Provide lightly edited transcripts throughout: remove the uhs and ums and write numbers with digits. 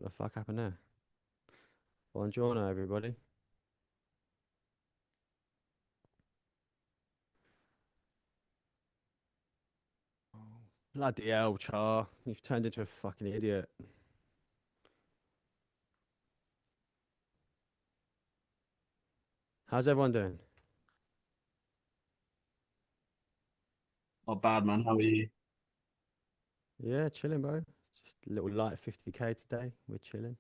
the fuck happened there? Buongiorno, everybody. Bloody hell, Char. You've turned into a fucking idiot. How's everyone doing? Not bad, man. How are you? Yeah, chilling, bro. Just a little light 50k today. We're chilling.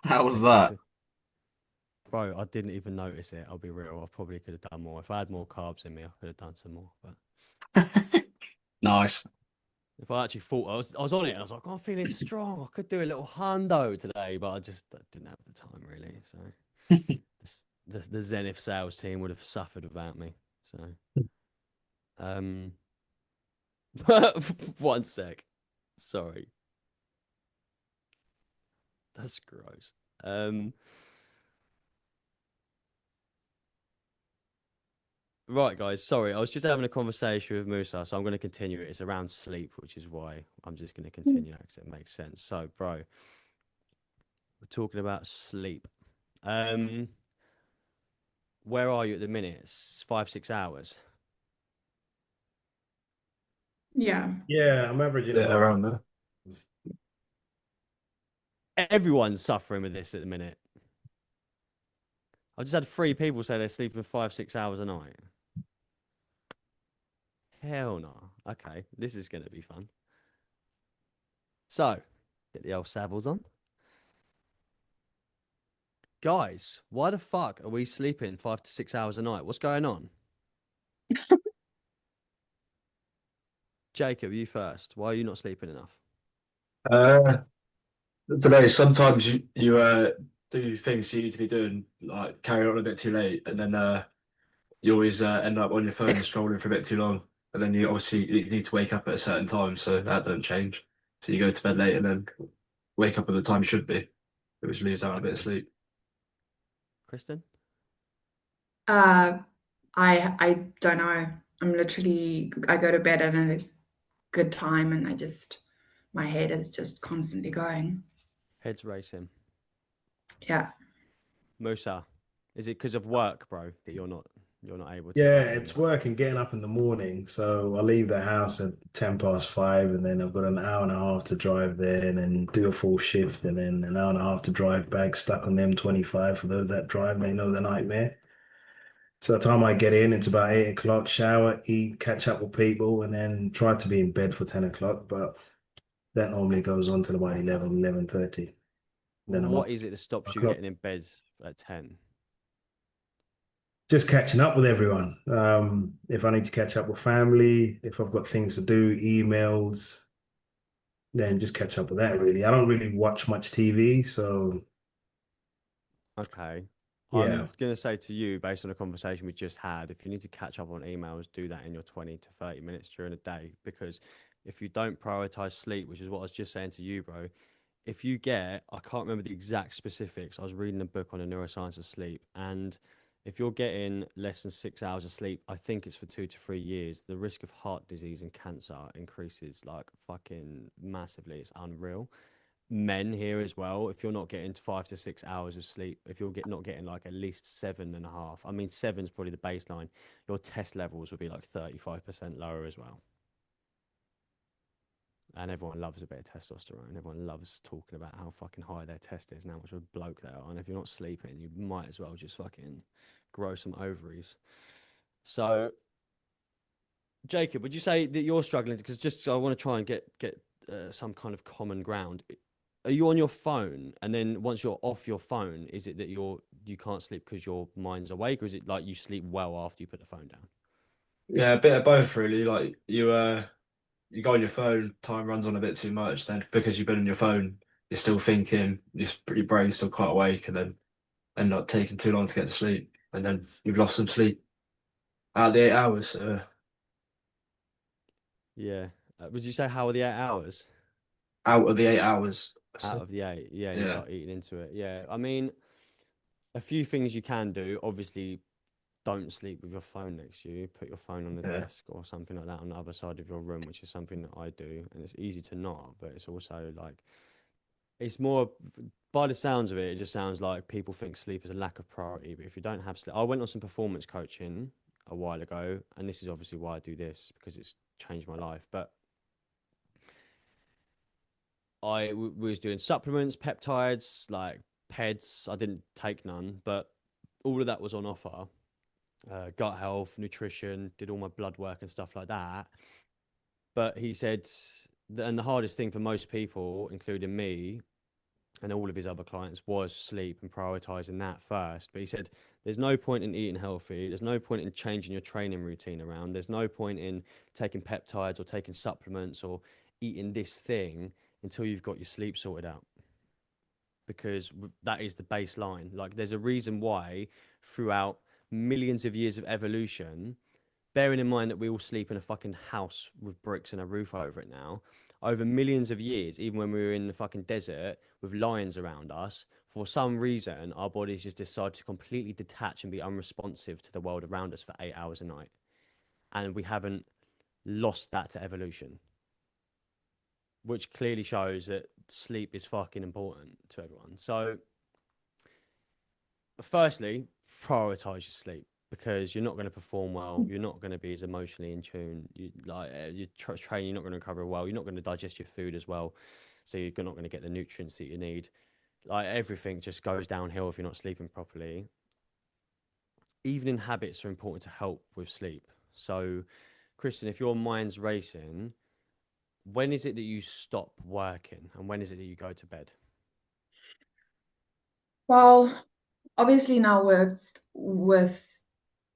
How was Taking it that? 50. Bro, I didn't even notice it. I'll be real. I probably could have done more. If I had more carbs in me, I could have done some more. But Nice. if I actually thought I was on it, and I was like, oh, I'm feeling strong. I could do a little hundo today, but I didn't have the time really. So the Zenith sales team would have suffered without me. So um, one sec. Sorry, that's gross. Um, right, guys. Sorry, I was just having a conversation with Musa, so I'm going to continue it. It's around sleep, which is why I'm just going to continue that because it makes sense. So, bro, we're talking about sleep. Um, where are you at the minute? It's 5, 6 hours. Yeah. Yeah, I'm averaging Yeah, about around there. Everyone's suffering with this at the minute. I've just had 3 people say they're sleeping 5, 6 hours a night. Hell no. Okay, this is going to be fun. So, get the old saddles on. Guys, why the fuck are we sleeping 5 to 6 hours a night? What's going on? Jacob, you first. Why are you not sleeping enough? Uh, Today, sometimes you do things you need to be doing, like carry on a bit too late, and then you always end up on your phone scrolling for a bit too long, and then you need to wake up at a certain time, so that don't change. So you go to bed late and then wake up at the time you should be, which leaves out a bit of Okay. sleep. Kristen? Uh, I don't know. I go to bed at a good time and my head is just constantly going. Head's racing. Yeah. Musa, is it because of work, bro, that you're not able to yeah, like really? it's work and getting up in the morning. So I leave the house at 10 past 5, and then I've got an hour and a half to drive there and then do a full shift, and then an hour and a half to drive back, stuck on the M25. For those that drive, they know the nightmare. So the time I get in, it's about 8 o'clock, shower, eat, catch up with people, and then try to be in bed for 10 o'clock. But that normally goes on till about 11:30. Then I'm What up is it that stops you o'clock. getting in bed at 10? Just catching up with everyone. If I need to catch up with family, if I've got things to do, emails, then just catch up with that really. I don't really watch much TV, so Okay. I'm yeah. going to say to you, based on a conversation we just had, if you need to catch up on emails, do that in your 20 to 30 minutes during the day. Because if you don't prioritize sleep, which is what I was just saying to you, bro, if you get, I can't remember the exact specifics. I was reading a book on the neuroscience of sleep. And if you're getting less than 6 hours of sleep, I think it's for 2 to 3 years, the risk of heart disease and cancer increases like fucking massively. It's unreal. Men here as well, if you're not getting 5 to 6 hours of sleep, if you're not getting like at least 7.5, I mean, seven's probably the baseline, your test levels will be like 35% lower as well. And everyone loves a bit of testosterone. Everyone loves talking about how fucking high their test is and how much of a bloke they are. And if you're not sleeping, you might as well just fucking grow some ovaries. So, Jacob, would you say that you're struggling? Because just so I want to try and get some kind of common ground. Are you on your phone, and then once you're off your phone, is it that you can't sleep because your mind's awake, or is it like you sleep well after you put the phone down? Yeah, a bit of both really. Like you go on your phone, time runs on a bit too much, then because you've been on your phone, you're still thinking, your brain's still quite awake, and then end up taking too long to get to sleep, and then you've lost some sleep out of the 8 hours. Yeah. Would you say how are the 8 hours? Out of the 8 hours. Out So, of the eight, yeah, you yeah, start eating into it. Yeah, I mean, a few things you can do. Obviously, don't sleep with your phone next to you. Put your phone on the yeah, desk or something like that on the other side of your room, which is something that I do. And it's easy to not, but it's also like it's more by the sounds of it, it just sounds like people think sleep is a lack of priority. But if you don't have sleep, I went on some performance coaching a while ago, and this is obviously why I do this because it's changed my life. But we was doing supplements, peptides, like PEDs. I didn't take none, but all of that was on offer. Gut health, nutrition, did all my blood work and stuff like that. But he said, and the hardest thing for most people, including me and all of his other clients, was sleep and prioritizing that first. But he said, there's no point in eating healthy. There's no point in changing your training routine around. There's no point in taking peptides or taking supplements or eating this thing until you've got your sleep sorted out. Because that is the baseline. Like, there's a reason why throughout millions of years of evolution, bearing in mind that we all sleep in a fucking house with bricks and a roof over it now, over millions of years, even when we were in the fucking desert with lions around us, for some reason, our bodies just decide to completely detach and be unresponsive to the world around us for 8 hours a night. And we haven't lost that to evolution, which clearly shows that sleep is fucking important to everyone. So, firstly, prioritize your sleep because you're not going to perform well. You're not going to be as emotionally in tune. You like you train. You're not going to recover well. You're not going to digest your food as well. So you're not going to get the nutrients that you need. Like everything just goes downhill if you're not sleeping properly. Evening habits are important to help with sleep. So, Kristen, if your mind's racing, when is it that you stop working and when is it that you go to bed? Well, obviously now with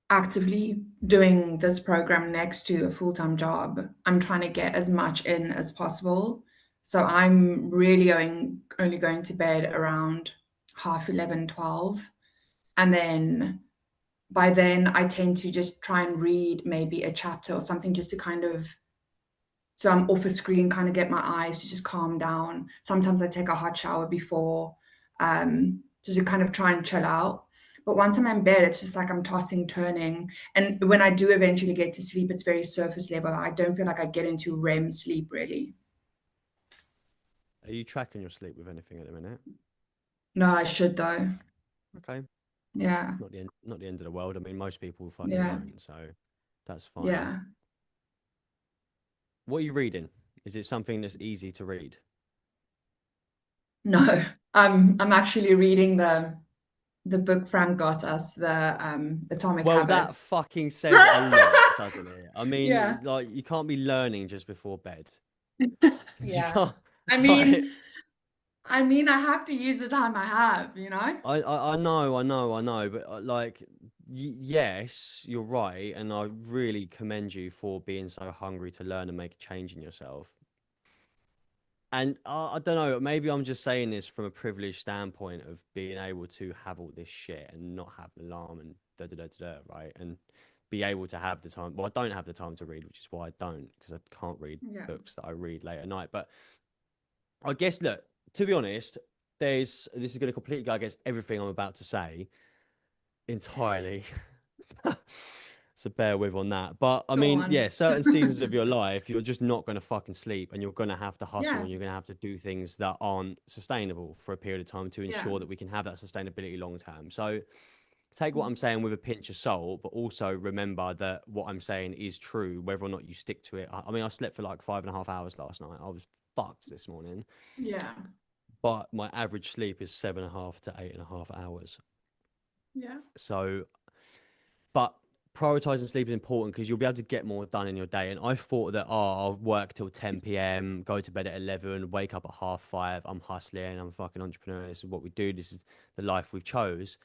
actively doing this program next to a full-time job, I'm trying to get as much in as possible. So I'm really only going to bed around half 11, 12. And then by then I tend to just try and read maybe a chapter or something just to kind of, so I'm off a screen, kind of get my eyes to just calm down. Sometimes I take a hot shower before, just to kind of try and chill out. But once I'm in bed, it's just like I'm tossing, turning. And when I do eventually get to sleep, it's very surface level. I don't feel like I get into REM sleep really. Are you tracking your sleep with anything at the minute? No, I should though. Okay. Yeah. Not the end of the world. I mean, most people fucking Yeah. don't, so that's fine. Yeah. What are you reading? Is it something that's easy to read? No, I'm actually reading the book Frank got us, the Atomic Well, that Habits. fucking says a lot, doesn't it? I Yeah. mean, like you can't be learning just before bed. You Yeah. can't. I Like, mean, I have to use the time I have, you know? I know, but like, yes, you're right, and I really commend you for being so hungry to learn and make a change in yourself. And I don't know, maybe I'm just saying this from a privileged standpoint of being able to have all this shit and not have an alarm and da da da da, da, right? And be able to have the time. Well, I don't have the time to read, which is why I don't, because I can't read Yeah. books that I read late at night. But I guess, look, to be honest, this is going to completely go against everything I'm about to say entirely. So bear with on that. But I Go mean, on. yeah, certain seasons of your life, you're just not going to fucking sleep and you're going to have to hustle Yeah. and you're going to have to do things that aren't sustainable for a period of time to Yeah. ensure that we can have that sustainability long term. So take what I'm saying with a pinch of salt, but also remember that what I'm saying is true, whether or not you stick to it. I mean, I slept for like 5.5 hours last night. I was fucked this morning, Yeah. but my average sleep is 7.5 to 8.5 hours. Yeah. So, but prioritizing sleep is important because you'll be able to get more done in your day. And I thought that, oh, I'll work till 10 p.m., go to bed at 11, wake up at 5:30. I'm hustling. I'm a fucking entrepreneur. This is what we do. This is the life we've chose.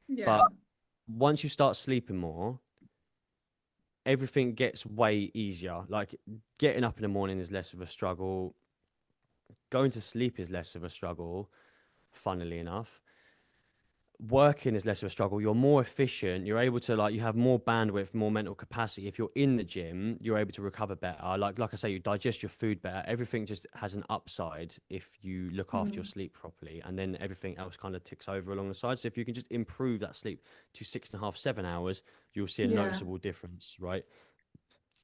Yeah. But once you start sleeping more, everything gets way easier. Like getting up in the morning is less of a struggle. Going to sleep is less of a struggle, funnily enough. Working is less of a struggle. You're more efficient. You're able to you have more bandwidth, more mental capacity. If you're in the gym, you're able to recover better. Like I say, you digest your food better. Everything just has an upside if you look after your sleep properly, and then everything else kind of ticks over along the side. So if you can just improve that sleep to 6.5, 7 hours, you'll see a Yeah. noticeable difference, right?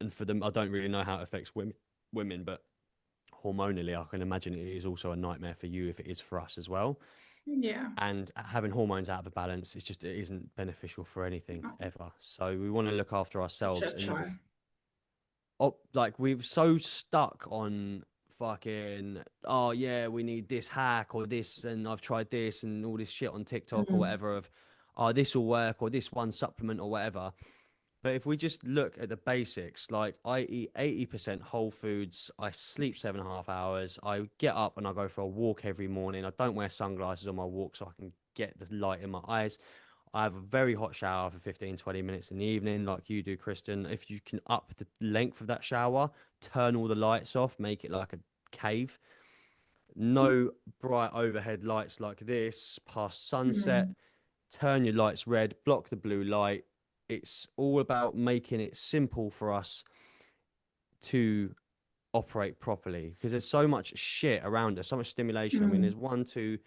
And for them, I don't really know how it affects women, but hormonally, I can imagine it is also a nightmare for you if it is for us as well. Yeah. And having hormones out of balance, it isn't beneficial for anything No, ever. So we want to look after ourselves. shit And show. like we've so stuck on fucking, oh yeah, we need this hack or this, and I've tried this and all this shit on TikTok or Mm. whatever of, oh, this will work or this one supplement or whatever. But if we just look at the basics, like I eat 80% whole foods, I sleep 7.5 hours, I get up and I go for a walk every morning. I don't wear sunglasses on my walk so I can get the light in my eyes. I have a very hot shower for 15, 20 minutes in the evening, like you do, Kristen. If you can up the length of that shower, turn all the lights off, make it like a cave. No bright overhead lights like this past sunset. Mm. Turn your lights red, block the blue light. It's all about making it simple for us to operate properly because there's so much shit around us, so much stimulation. I mean, there's Mm. 1, 2,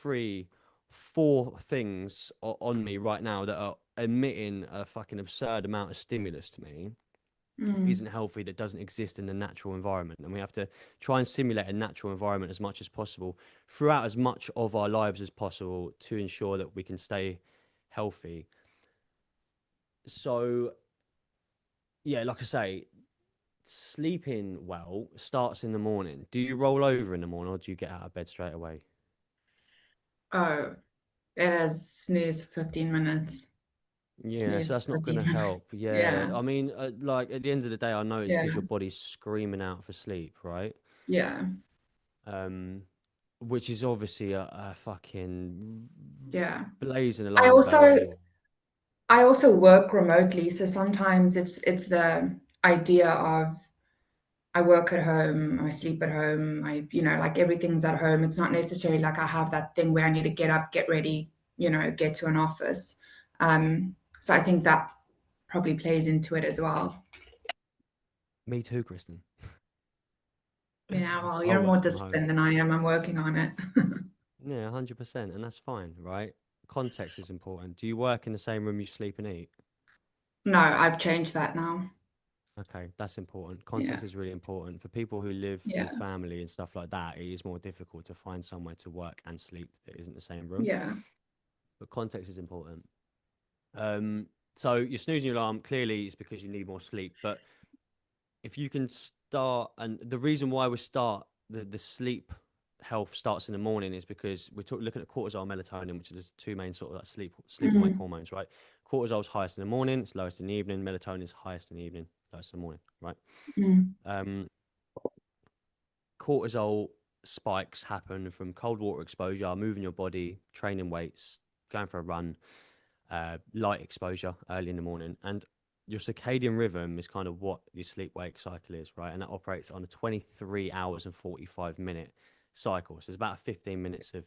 3, 4 things on me right now that are emitting a fucking absurd amount of stimulus to me. Mm. Isn't healthy, that doesn't exist in the natural environment, and we have to try and simulate a natural environment as much as possible throughout as much of our lives as possible to ensure that we can stay healthy. So yeah, like I say, sleeping well starts in the morning. Do you roll over in the morning or do you get out of bed straight away? Oh, it is snooze for 15 minutes. Yeah, Snooze so that's for not going 15 to minutes. help. Yeah, Yeah. I mean, like at the end of the day, I know it's because Yeah. your body's screaming out for sleep, right? Yeah. Um, which is obviously a fucking Yeah. blazing I alarm bell also anyway. I also work remotely, so sometimes it's the idea of I work at home, I sleep at home, like everything's at home. It's not necessarily like I have that thing where I need to get up, get ready, get to an office. So I think that probably plays into it as well. Me too, Kristen. Yeah, well, I you're more work from home. disciplined than I am. I'm working on it. Yeah, 100%, and that's fine, right? Context is important. Do you work in the same room you sleep and eat? No, I've changed that now. Okay, that's important. Yeah. Context is really important. For people who live Yeah. with family and stuff like that, it is more difficult to find somewhere to work and sleep that isn't the same room. Yeah. But context is important. Um, so you're snoozing your alarm, clearly it's because you need more sleep. But if you can start, and the reason why we start the sleep health starts in the morning is because looking at cortisol and melatonin, which are the two main sort of like sleep and wake Mm. hormones, right? Cortisol is highest in the morning, it's lowest in the evening. Melatonin is highest in the evening, lowest in the morning, right? Mm. Um, Cortisol spikes happen from cold water exposure, moving your body, training weights, going for a run, light exposure early in the morning. And your circadian rhythm is kind of what your sleep wake cycle is, right? And that operates on a 23 hours and 45-minute cycle. So it's about 15 minutes of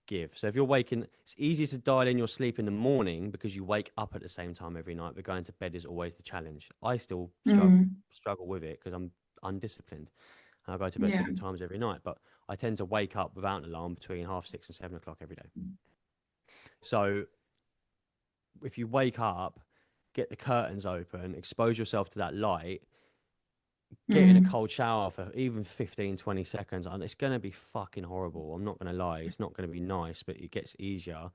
give. So if you're waking, it's easier to dial in your sleep in the morning because you wake up at the same time every night, but going to bed is always the challenge. I still Mm. struggle with it because I'm undisciplined and I go to bed at Yeah. different times every night, but I tend to wake up without an alarm between 6:30 and 7 o'clock every day. So if you wake up, get the curtains open, expose yourself to that light, get in a Mm. cold shower for even 15, 20 seconds, and it's going to be fucking horrible. I'm not going to lie. It's not going to be nice, but it gets easier.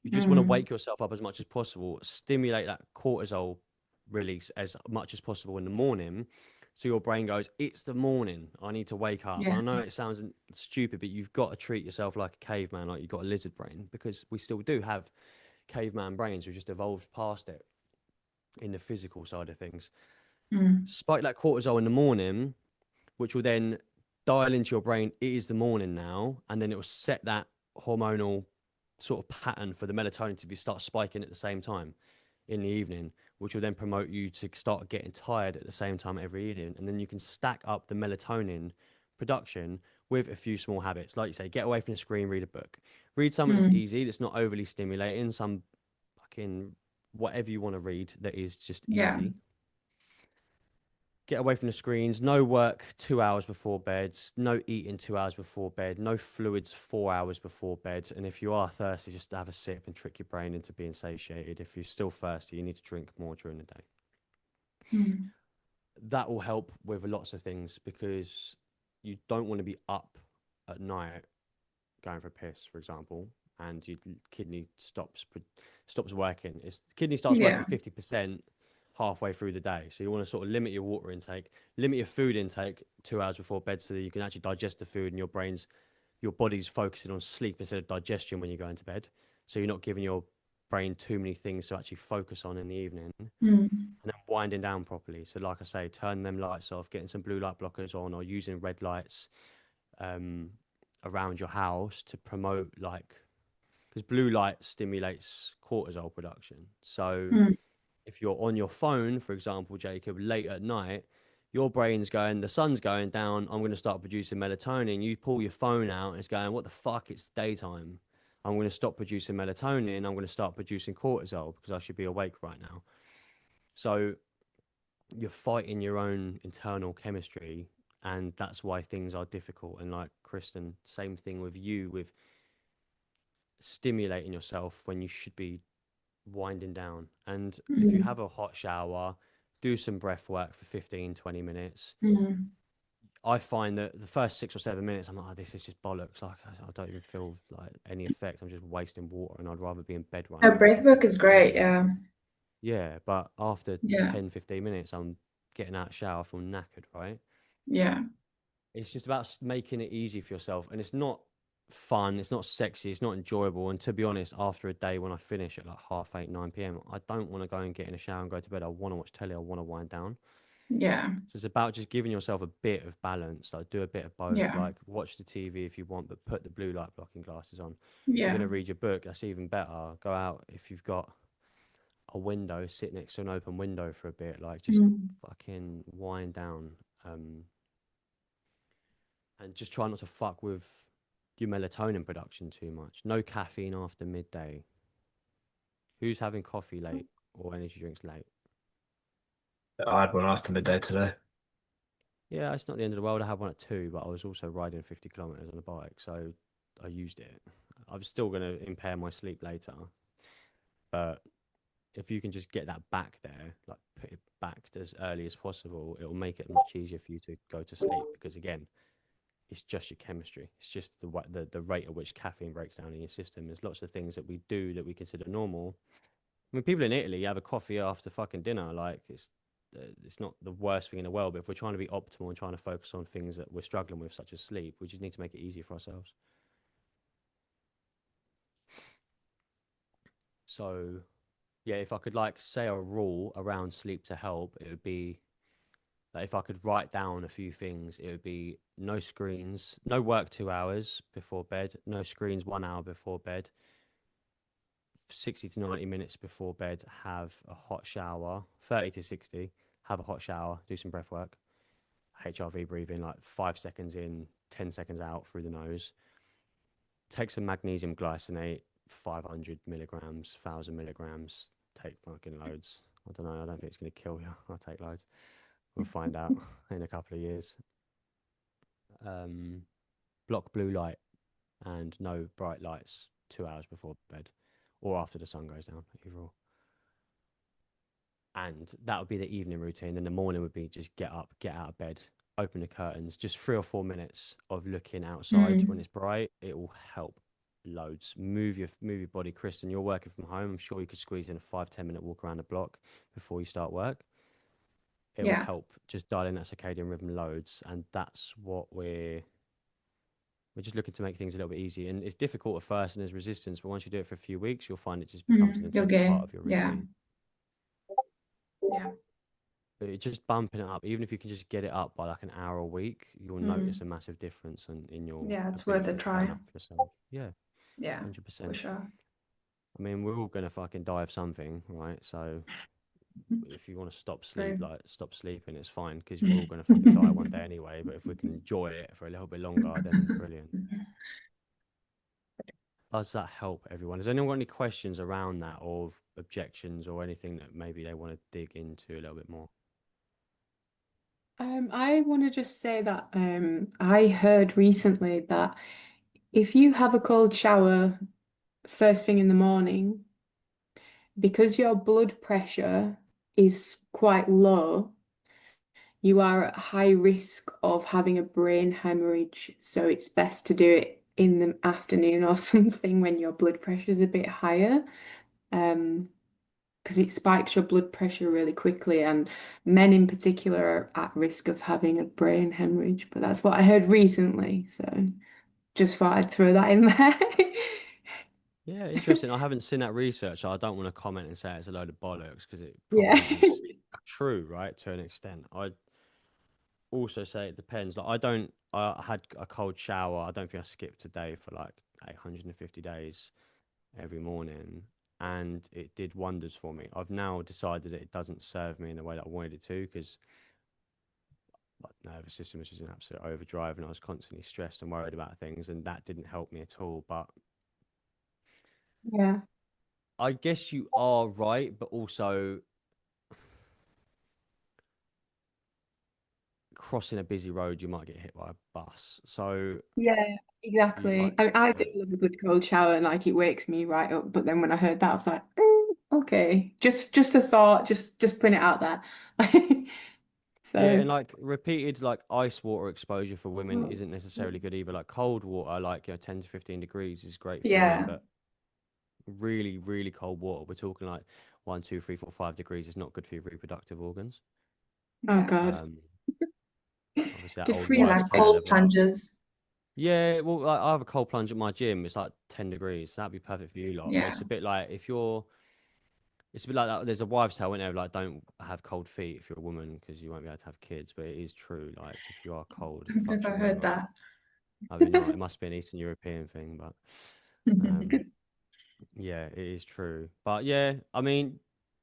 You just want to Mm. wake yourself up as much as possible, stimulate that cortisol release as much as possible in the morning. So your brain goes, it's the morning. I need to wake up. Yeah. I know it sounds stupid, but you've got to treat yourself like a caveman, like you've got a lizard brain, because we still do have caveman brains. We've just evolved past it in the physical side of things. Mm. Spike that cortisol in the morning, which will then dial into your brain, it is the morning now, and then it will set that hormonal sort of pattern for the melatonin to start spiking at the same time in the evening, which will then promote you to start getting tired at the same time every evening. And then you can stack up the melatonin production with a few small habits. Like you say, get away from the screen, read a book. Read something that's Mm. easy, that's not overly stimulating, some fucking whatever you want to read that is just Yeah. easy. Get away from the screens. No work 2 hours before bed. No eating 2 hours before bed. No fluids 4 hours before bed. And if you are thirsty, just have a sip and trick your brain into being satiated. If you're still thirsty, you need to drink more during the day. Mm. That will help with lots of things because you don't want to be up at night going for a piss, for example, and your kidney stops working. Kidney starts working Yeah. 50% halfway through the day. So you want to sort of limit your water intake, limit your food intake 2 hours before bed, so that you can actually digest the food, and your body's focusing on sleep instead of digestion when you go into bed. So you're not giving your brain too many things to actually focus on in the evening, Mm. and then winding down properly. So like I say, turn them lights off, getting some blue light blockers on, or using red lights around your house to promote, like, because blue light stimulates cortisol production. So Mm. if you're on your phone, for example, Jacob, late at night, your brain's going, the sun's going down, I'm going to start producing melatonin. You pull your phone out and it's going, what the fuck, it's daytime. I'm going to stop producing melatonin. I'm going to start producing cortisol because I should be awake right now. So you're fighting your own internal chemistry, and that's why things are difficult. And like Kristen, same thing with you, with stimulating yourself when you should be winding down. And if you Mm. have a hot shower, do some breath work for 15-20 minutes. Mm. I find that the first 6 or 7 minutes, I'm like, oh, this is just bollocks. Like, I don't even feel like any effect. I'm just wasting water, and I'd rather be in bed right Oh, now. breath work is great. Yeah. Yeah, but after Yeah. 10-15 minutes, I'm getting out of the shower, I feel knackered, right? Yeah. It's just about making it easy for yourself, and it's not fun, it's not sexy, it's not enjoyable. And to be honest, after a day when I finish at like 8:30, 9 p.m., I don't want to go and get in a shower and go to bed. I want to watch telly, I want to wind down. Yeah. So it's about just giving yourself a bit of balance, like do a bit of both. Yeah. Like watch the TV if you want, but put the blue light blocking glasses on. If you're Yeah. going to read your book, that's even better. Go out if you've got a window, sit next to an open window for a bit, like just Mm. fucking wind down. And just try not to fuck with your melatonin production too much. No caffeine after midday. Who's having coffee late or energy drinks late? I had one after midday today. Yeah, it's not the end of the world. I had one at 2, but I was also riding 50 kilometers on a bike, so I used it. I'm still going to impair my sleep later, but if you can just get that back there, like put it back as early as possible, it will make it much easier for you to go to sleep, because again, it's just your chemistry. It's just the rate at which caffeine breaks down in your system. There's lots of things that we do that we consider normal. I mean, people in Italy have a coffee after fucking dinner. Like it's not the worst thing in the world. But if we're trying to be optimal and trying to focus on things that we're struggling with, such as sleep, we just need to make it easier for ourselves. So, yeah, if I could like say a rule around sleep to help, it would be that if I could write down a few things, it would be no screens, no work 2 hours before bed, no screens 1 hour before bed, 60 to 90 minutes before bed, have a hot shower, 30 to 60, have a hot shower, do some breath work, HRV breathing, like 5 seconds in, 10 seconds out through the nose. Take some magnesium glycinate, 500 milligrams, 1,000 milligrams, take fucking loads. I don't know, I don't think it's going to kill you. I'll take loads. We'll find out in a couple of years. Block blue light and no bright lights 2 hours before bed or after the sun goes down, either or. And that would be the evening routine. Then the morning would be just get up, get out of bed, open the curtains, just 3 or 4 minutes of looking outside when Mm. it's bright. It will help loads. Move your body. Kristen, you're working from home. I'm sure you could squeeze in a 5-10 minute walk around the block before you start work. It will Yeah. help just dial in that circadian rhythm loads. And that's what we're just looking to make things a little bit easier. And it's difficult at first and there's resistance, but once you do it for a few weeks, you'll find it just becomes an You'll integral get. part of your Yeah. routine. Yeah. But it's just bumping it up, even if you can just get it up by like an hour a week, you'll notice a massive difference in your Yeah, it's worth ability a to turn try. up for yourself. Yeah, Yeah, for 100%. sure. I mean, we're all gonna fucking die of something, right? So if you want to stop sleep, True. like stop sleeping, it's fine because we're all gonna fucking die one day anyway. But if we can enjoy it for a little bit longer, then brilliant. Does that help everyone? Has anyone got any questions around that or objections or anything that maybe they want to dig into a little bit more? I want to just say that I heard recently that if you have a cold shower first thing in the morning, because your blood pressure is quite low, you are at high risk of having a brain hemorrhage, so it's best to do it in the afternoon or something when your blood pressure is a bit higher, because it spikes your blood pressure really quickly, and men in particular are at risk of having a brain hemorrhage. But that's what I heard recently, so just thought I'd throw that in there. Yeah, interesting. I haven't seen that research, so I don't want to comment and say it's a load of bollocks because it Yeah. probably is true, right, to an extent. I'd also say it depends. Like, I had a cold shower. I don't think I skipped a day for like 850 days every morning, and it did wonders for me. I've now decided that it doesn't serve me in the way that I wanted it to because my nervous system was just in absolute overdrive and I was constantly stressed and worried about things, and that didn't help me at all. But Yeah. I guess you are right, but also crossing a busy road, you might get hit by a bus. So Yeah, you exactly. I do love a good cold shower, and like it wakes me right up. But then when I heard that, I was like, okay, just a thought, just putting it out there. yeah, So and like repeated like ice water exposure for women isn't necessarily good either. Like cold water, like 10 to 15 degrees is great for men, Yeah. but really, really cold water, we're talking like 1, 2, 3, 4, 5 degrees is not good for your reproductive organs. oh Yeah. God, Obviously that good old for Yeah, you. wives' like tale cold level. plunges. Yeah, well, I have a cold plunge at my gym. It's like 10 degrees. So that'd be perfect for you lot. But Yeah. it's a bit like it's a bit like that. There's a wives' tale, isn't there? Like, don't have cold feet if you're a woman because you won't be able to have kids. But it is true. Like, if you are cold, it I've fucks never your heard memory. that. I mean, not. It must be an Eastern European thing, but um, yeah, it is true. But yeah, I mean,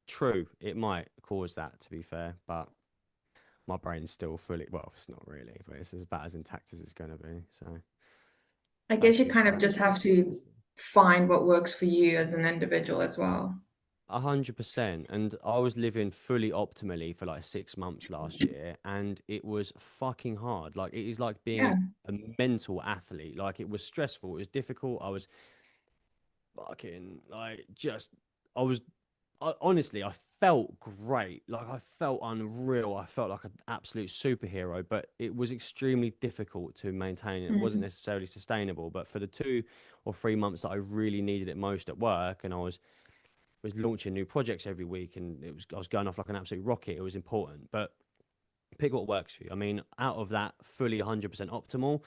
true. It might cause that, to be fair. But my brain's still fully. Well, it's not really, but it's about as intact as it's going to be. So I guess you hopefully kind of forever. just have to find what works for you as an individual as well. 100%. And I was living fully optimally for like 6 months last year, and it was fucking hard. Like, it is like being Yeah. a mental athlete. Like, it was stressful, it was difficult. I was fucking like just, honestly, I felt great. Like, I felt unreal. I felt like an absolute superhero, but it was extremely difficult to maintain. It wasn't Mm. necessarily sustainable. But for the 2 or 3 months that I really needed it most at work, and I was launching new projects every week, and I was going off like an absolute rocket. It was important, but pick what works for you. I mean, out of that fully 100% optimal,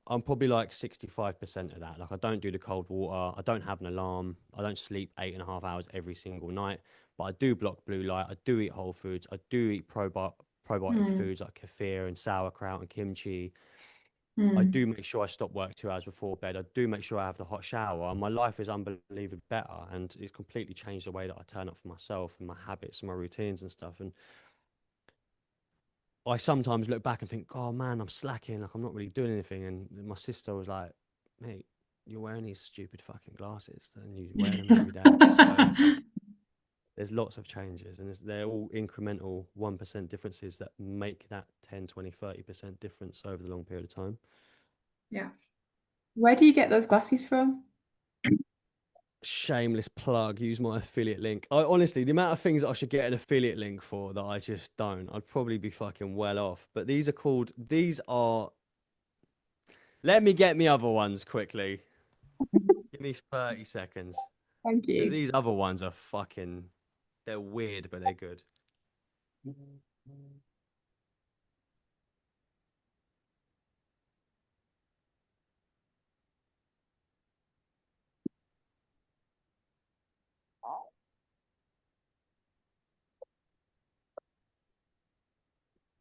I'm probably like 65% of that. Like, I don't do the cold water. I don't have an alarm. I don't sleep 8.5 hours every single night, but I do block blue light. I do eat whole foods. I do eat probiotic Mm. foods like kefir and sauerkraut and kimchi. I Mm. do make sure I stop work 2 hours before bed. I do make sure I have the hot shower. And my life is unbelievably better, and it's completely changed the way that I turn up for myself and my habits and my routines and stuff. And I sometimes look back and think, oh man, I'm slacking. Like, I'm not really doing anything. And my sister was like, mate, you're wearing these stupid fucking glasses and you wear them every day. So there's lots of changes, and they're all incremental 1% differences that make that 10, 20, 30% difference over the long period of time. Yeah. Where do you get those glasses from? Shameless plug, use my affiliate link. I honestly, the amount of things that I should get an affiliate link for that I just don't, I'd probably be fucking well off. But let me get me other ones quickly. Give me 30 seconds. Thank Because you. these other ones are fucking, they're weird, but they're good.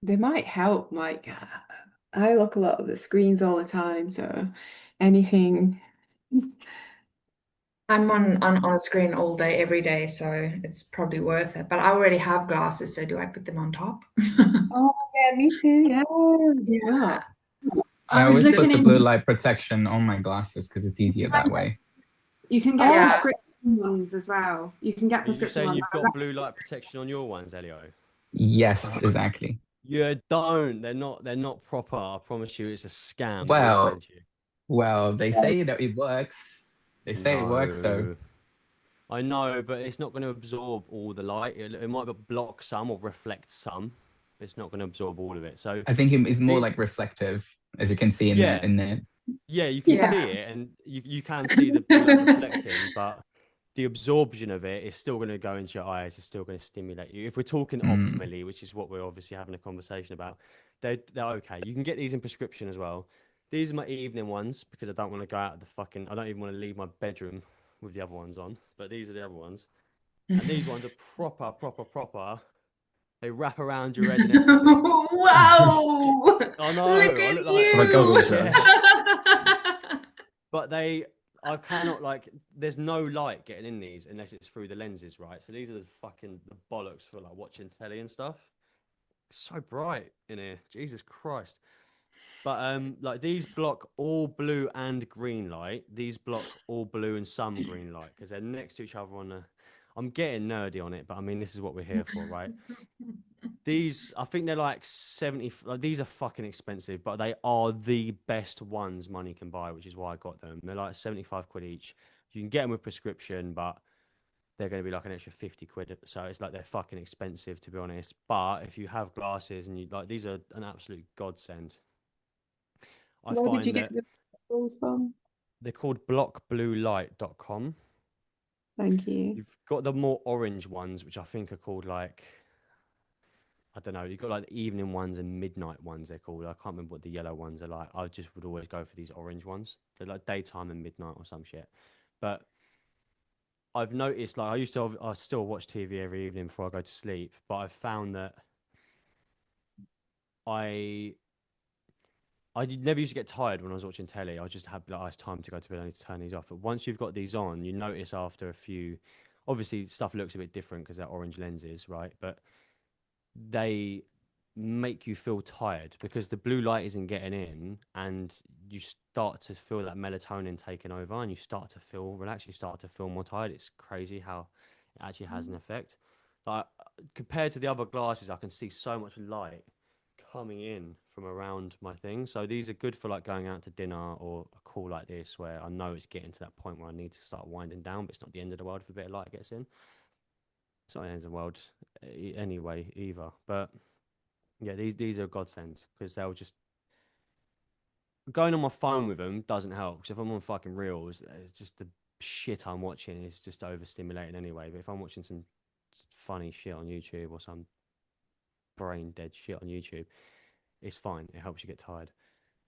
They might help. Like, I look a lot at the screens all the time, so anything. I'm on a screen all day, every day, so it's probably worth it. But I already have glasses, so do I put them on top? Oh, yeah, me too. Yeah. Yeah. I I was always put looking the blue into light protection on my glasses because it's easier that way. You can get Yeah. prescription ones as well. You can get Are you prescription saying ones. you've got blue light protection on your ones, Elio? Yes, exactly. Yeah, don't. They're not proper. I promise you, it's a scam. Well, Lying to you. Well, they say that it works. They say it works, so No. I know, but it's not going to absorb all the light. It might block some or reflect some. It's not going to absorb all of it. So I think it's more the- like reflective, as you can see in Yeah. the yeah, you can Yeah. see it, and you can see the bullet reflecting, but the absorption of it is still going to go into your eyes. It's still going to stimulate you. If we're talking optimally, which is what we're obviously having a conversation about, they're okay. You can get these in prescription as well. These are my evening ones because I don't want to go out of the fucking. I don't even want to leave my bedroom with the other ones on. But these are the other ones, and these ones are proper. They wrap around your head and everything. Wow! I know. Look I at look like- My goggles, Yeah. But I cannot there's no light getting in these unless it's through the lenses, right? So these are the bollocks for like watching telly and stuff. It's so bright in here, Jesus Christ. But like these block all blue and green light. These block all blue and some green light because they're next to each other on the. I'm getting nerdy on it, but I mean this is what we're here for, right? These, I think they're like 70. Like, these are fucking expensive, but they are the best ones money can buy, which is why I got them. They're like 75 quid each. You can get them with prescription, but they're going to be like an extra 50 quid. So it's like they're fucking expensive, to be honest. But if you have glasses and you like, these are an absolute godsend. I Where did find you get that the ones from? they're called blockbluelight.com. Thank you. You've got the more orange ones, which I think are called like, I don't know. You've got like the evening ones and midnight ones, they're called. I can't remember what the yellow ones are like. I just would always go for these orange ones. They're like daytime and midnight or some shit. But I've noticed, like, I still watch TV every evening before I go to sleep, but I've found that I never used to get tired when I was watching telly. I just had like, it's time to go to bed. I need to turn these off. But once you've got these on, you notice after a few, obviously stuff looks a bit different because they're orange lenses, right? But they make you feel tired because the blue light isn't getting in, and you start to feel that melatonin taking over, and you start to feel relaxed. You start to feel more tired. It's crazy how it actually has an effect. Like compared to the other glasses, I can see so much light coming in from around my thing. So these are good for like going out to dinner or a call like this where I know it's getting to that point where I need to start winding down, but it's not the end of the world if a bit of light gets in. It's not the end of the world anyway either. But yeah, these are a godsend because they'll just going on my phone with them doesn't help. Because if I'm on fucking reels, it's just the shit I'm watching is just overstimulating anyway. But if I'm watching some funny shit on YouTube or some brain dead shit on YouTube, it's fine. It helps you get tired.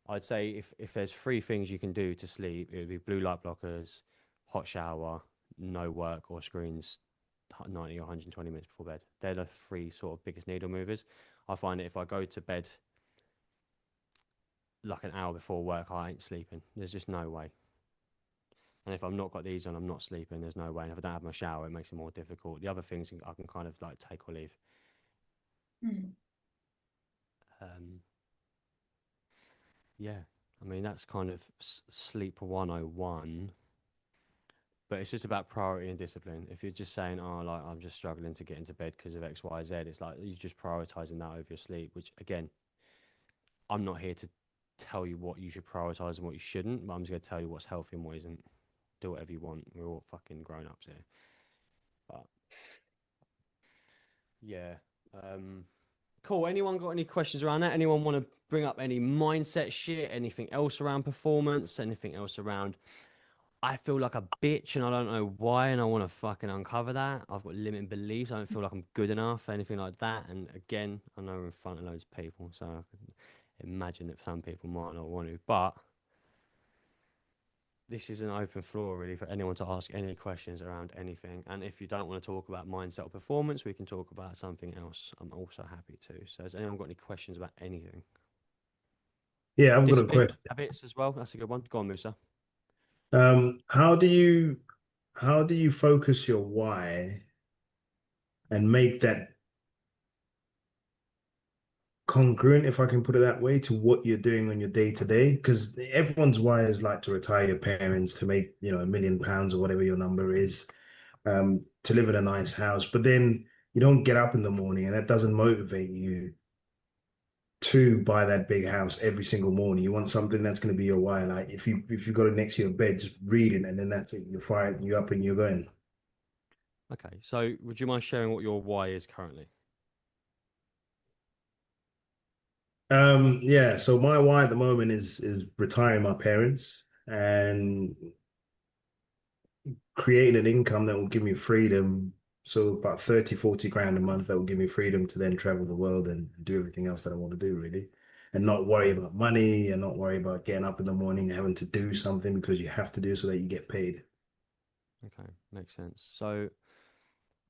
I'd say if there's 3 things you can do to sleep, it would be blue light blockers, hot shower, no work or screens 90 or 120 minutes before bed. They're the 3 sort of biggest needle movers. I find that if I go to bed like an hour before work, I ain't sleeping. There's just no way. And if I've not got these on, I'm not sleeping. There's no way. And if I don't have my shower, it makes it more difficult. The other things I can kind of like take or leave. Yeah, I mean, that's kind of sleep 101. But it's just about priority and discipline. If you're just saying, oh, like I'm just struggling to get into bed because of X, Y, Z, it's like you're just prioritizing that over your sleep, which again, I'm not here to tell you what you should prioritize and what you shouldn't, but I'm just going to tell you what's healthy and what isn't. Do whatever you want. We're all fucking grown ups here. But yeah. Cool. Anyone got any questions around that? Anyone want to bring up any mindset shit? Anything else around performance? Anything else around I feel like a bitch and I don't know why and I want to fucking uncover that. I've got limiting beliefs. I don't feel like I'm good enough, anything like that. And again, I know we're in front of loads of people, so I can imagine that some people might not want to. But this is an open floor really for anyone to ask any questions around anything. And if you don't want to talk about mindset or performance, we can talk about something else. I'm also happy to. So has anyone got any questions about anything? Yeah, I've got a Discipline question. habits as well. That's a good one. Go on, Musa. How do you focus your why and make that congruent, if I can put it that way, to what you're doing on your day to day? Because everyone's why is like to retire your parents, to make, £1 million or whatever your number is, to live in a nice house. But then you don't get up in the morning and that doesn't motivate you to buy that big house every single morning. You want something that's going to be your why. Like if you got it next to your bed, just reading, and then that's it. You're fired, you're up and you're going. Okay. So would you mind sharing what your why is currently? Yeah, so my why at the moment is retiring my parents and creating an income that will give me freedom. So about 30, 40 grand a month that will give me freedom to then travel the world and do everything else that I want to do, really. And not worry about money and not worry about getting up in the morning and having to do something because you have to do so that you get paid. Okay, makes sense. So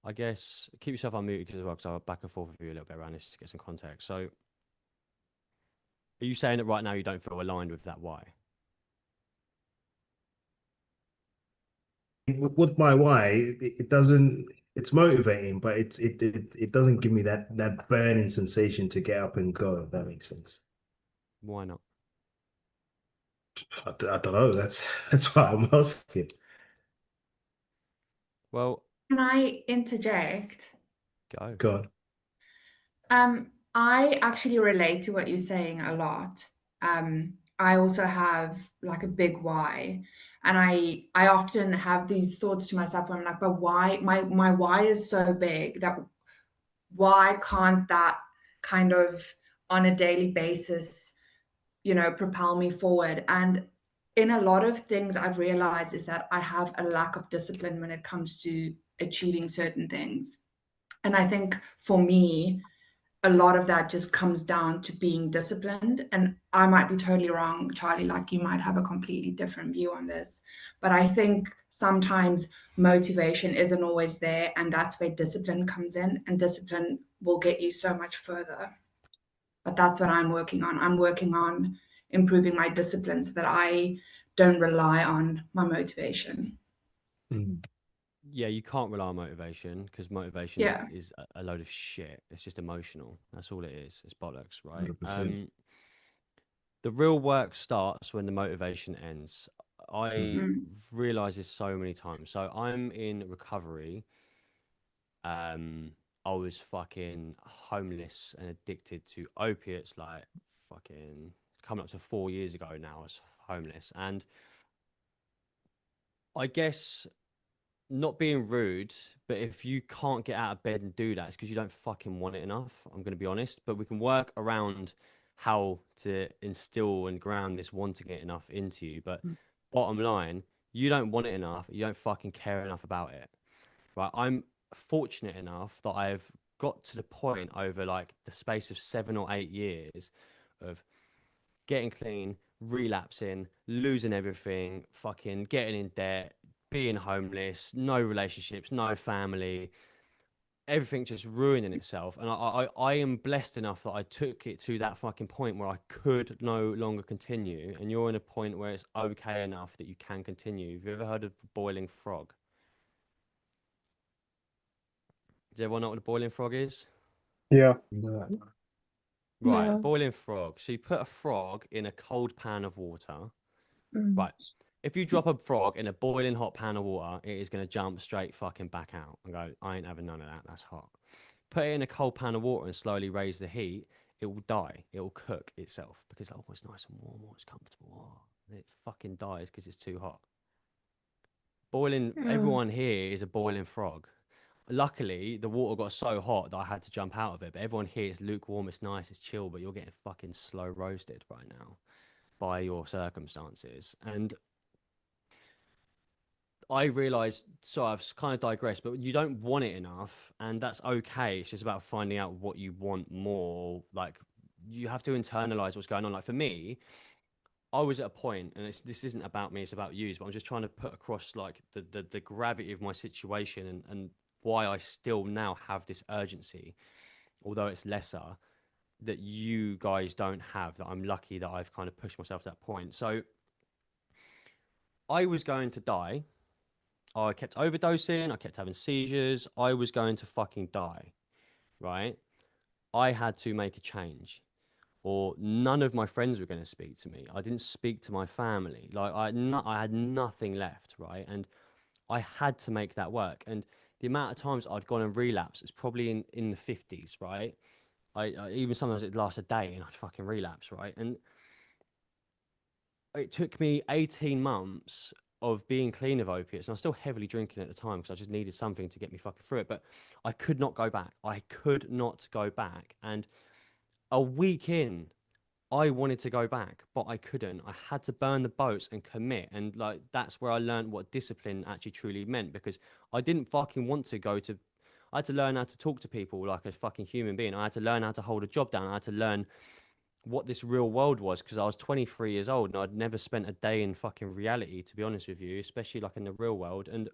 I guess keep yourself unmuted as well, because I'll back and forth with you a little bit around this to get some context. So are you saying that right now you don't feel aligned with that why? With my why, it doesn't, it's motivating, but it doesn't give me that burning sensation to get up and go, if that makes sense. Why not? I don't know. That's why I'm asking. Well, Can I interject? go. Go on. I actually relate to what you're saying a lot. I also have like a big why, and I often have these thoughts to myself where I'm like, but why my why is so big that why can't that kind of on a daily basis, propel me forward? And in a lot of things I've realized is that I have a lack of discipline when it comes to achieving certain things. And I think for me, a lot of that just comes down to being disciplined. And I might be totally wrong, Charlie, like you might have a completely different view on this. But I think sometimes motivation isn't always there. And that's where discipline comes in. And discipline will get you so much further. But that's what I'm working on. I'm working on improving my discipline so that I don't rely on my motivation. Mm. Yeah, you can't rely on motivation, because motivation Yeah. is a load of shit. It's just emotional. That's all it is. It's bollocks, right? 100%. The real work starts when the motivation ends. I Mm. realize this so many times. So I'm in recovery. I was fucking homeless and addicted to opiates, like fucking coming up to 4 years ago now. I was homeless, and I guess, not being rude, but if you can't get out of bed and do that, it's because you don't fucking want it enough. I'm going to be honest, but we can work around how to instill and ground this wanting it enough into you. But bottom line, you don't want it enough. You don't fucking care enough about it, right? I'm fortunate enough that I've got to the point over like the space of 7 or 8 years of getting clean, relapsing, losing everything, fucking getting in debt, being homeless, no relationships, no family, everything just ruining itself. And I am blessed enough that I took it to that fucking point where I could no longer continue. And you're in a point where it's okay enough that you can continue. Have you ever heard of the boiling frog? Does everyone know what the boiling frog is? Yeah. No. Right, a No. boiling frog. So you put a frog in a cold pan of water. Mm. Right. If you drop a frog in a boiling hot pan of water, it is going to jump straight fucking back out and go, I ain't having none of that. That's hot. Put it in a cold pan of water and slowly raise the heat. It will die. It will cook itself because, oh, it's nice and warm. Oh, it's comfortable. Oh, it fucking dies because it's too hot. Boiling, Oh. everyone here is a boiling frog. Luckily, the water got so hot that I had to jump out of it. But everyone here is lukewarm. It's nice. It's chill. But you're getting fucking slow roasted right now by your circumstances. And I realized, so I've kind of digressed, but you don't want it enough, and that's okay. It's just about finding out what you want more. Like, you have to internalize what's going on. Like, for me, I was at a point, and this isn't about me, it's about you, but I'm just trying to put across like the gravity of my situation, and why I still now have this urgency, although it's lesser, that you guys don't have, that I'm lucky that I've kind of pushed myself to that point. So I was going to die. I kept overdosing. I kept having seizures. I was going to fucking die, right? I had to make a change, or none of my friends were going to speak to me. I didn't speak to my family. Like, I had nothing left, right? And I had to make that work. And the amount of times I'd gone and relapse is probably in the 50s, right? I even sometimes it'd last a day and I'd fucking relapse, right? And it took me 18 months of being clean of opiates, and I was still heavily drinking at the time because I just needed something to get me fucking through it. But I could not go back. I could not go back. And a week in I wanted to go back, but I couldn't. I had to burn the boats and commit. And like that's where I learned what discipline actually truly meant, because I didn't fucking want to go to I had to learn how to talk to people like a fucking human being. I had to learn how to hold a job down. I had to learn what this real world was, because I was 23 years old and I'd never spent a day in fucking reality, to be honest with you, especially like in the real world. And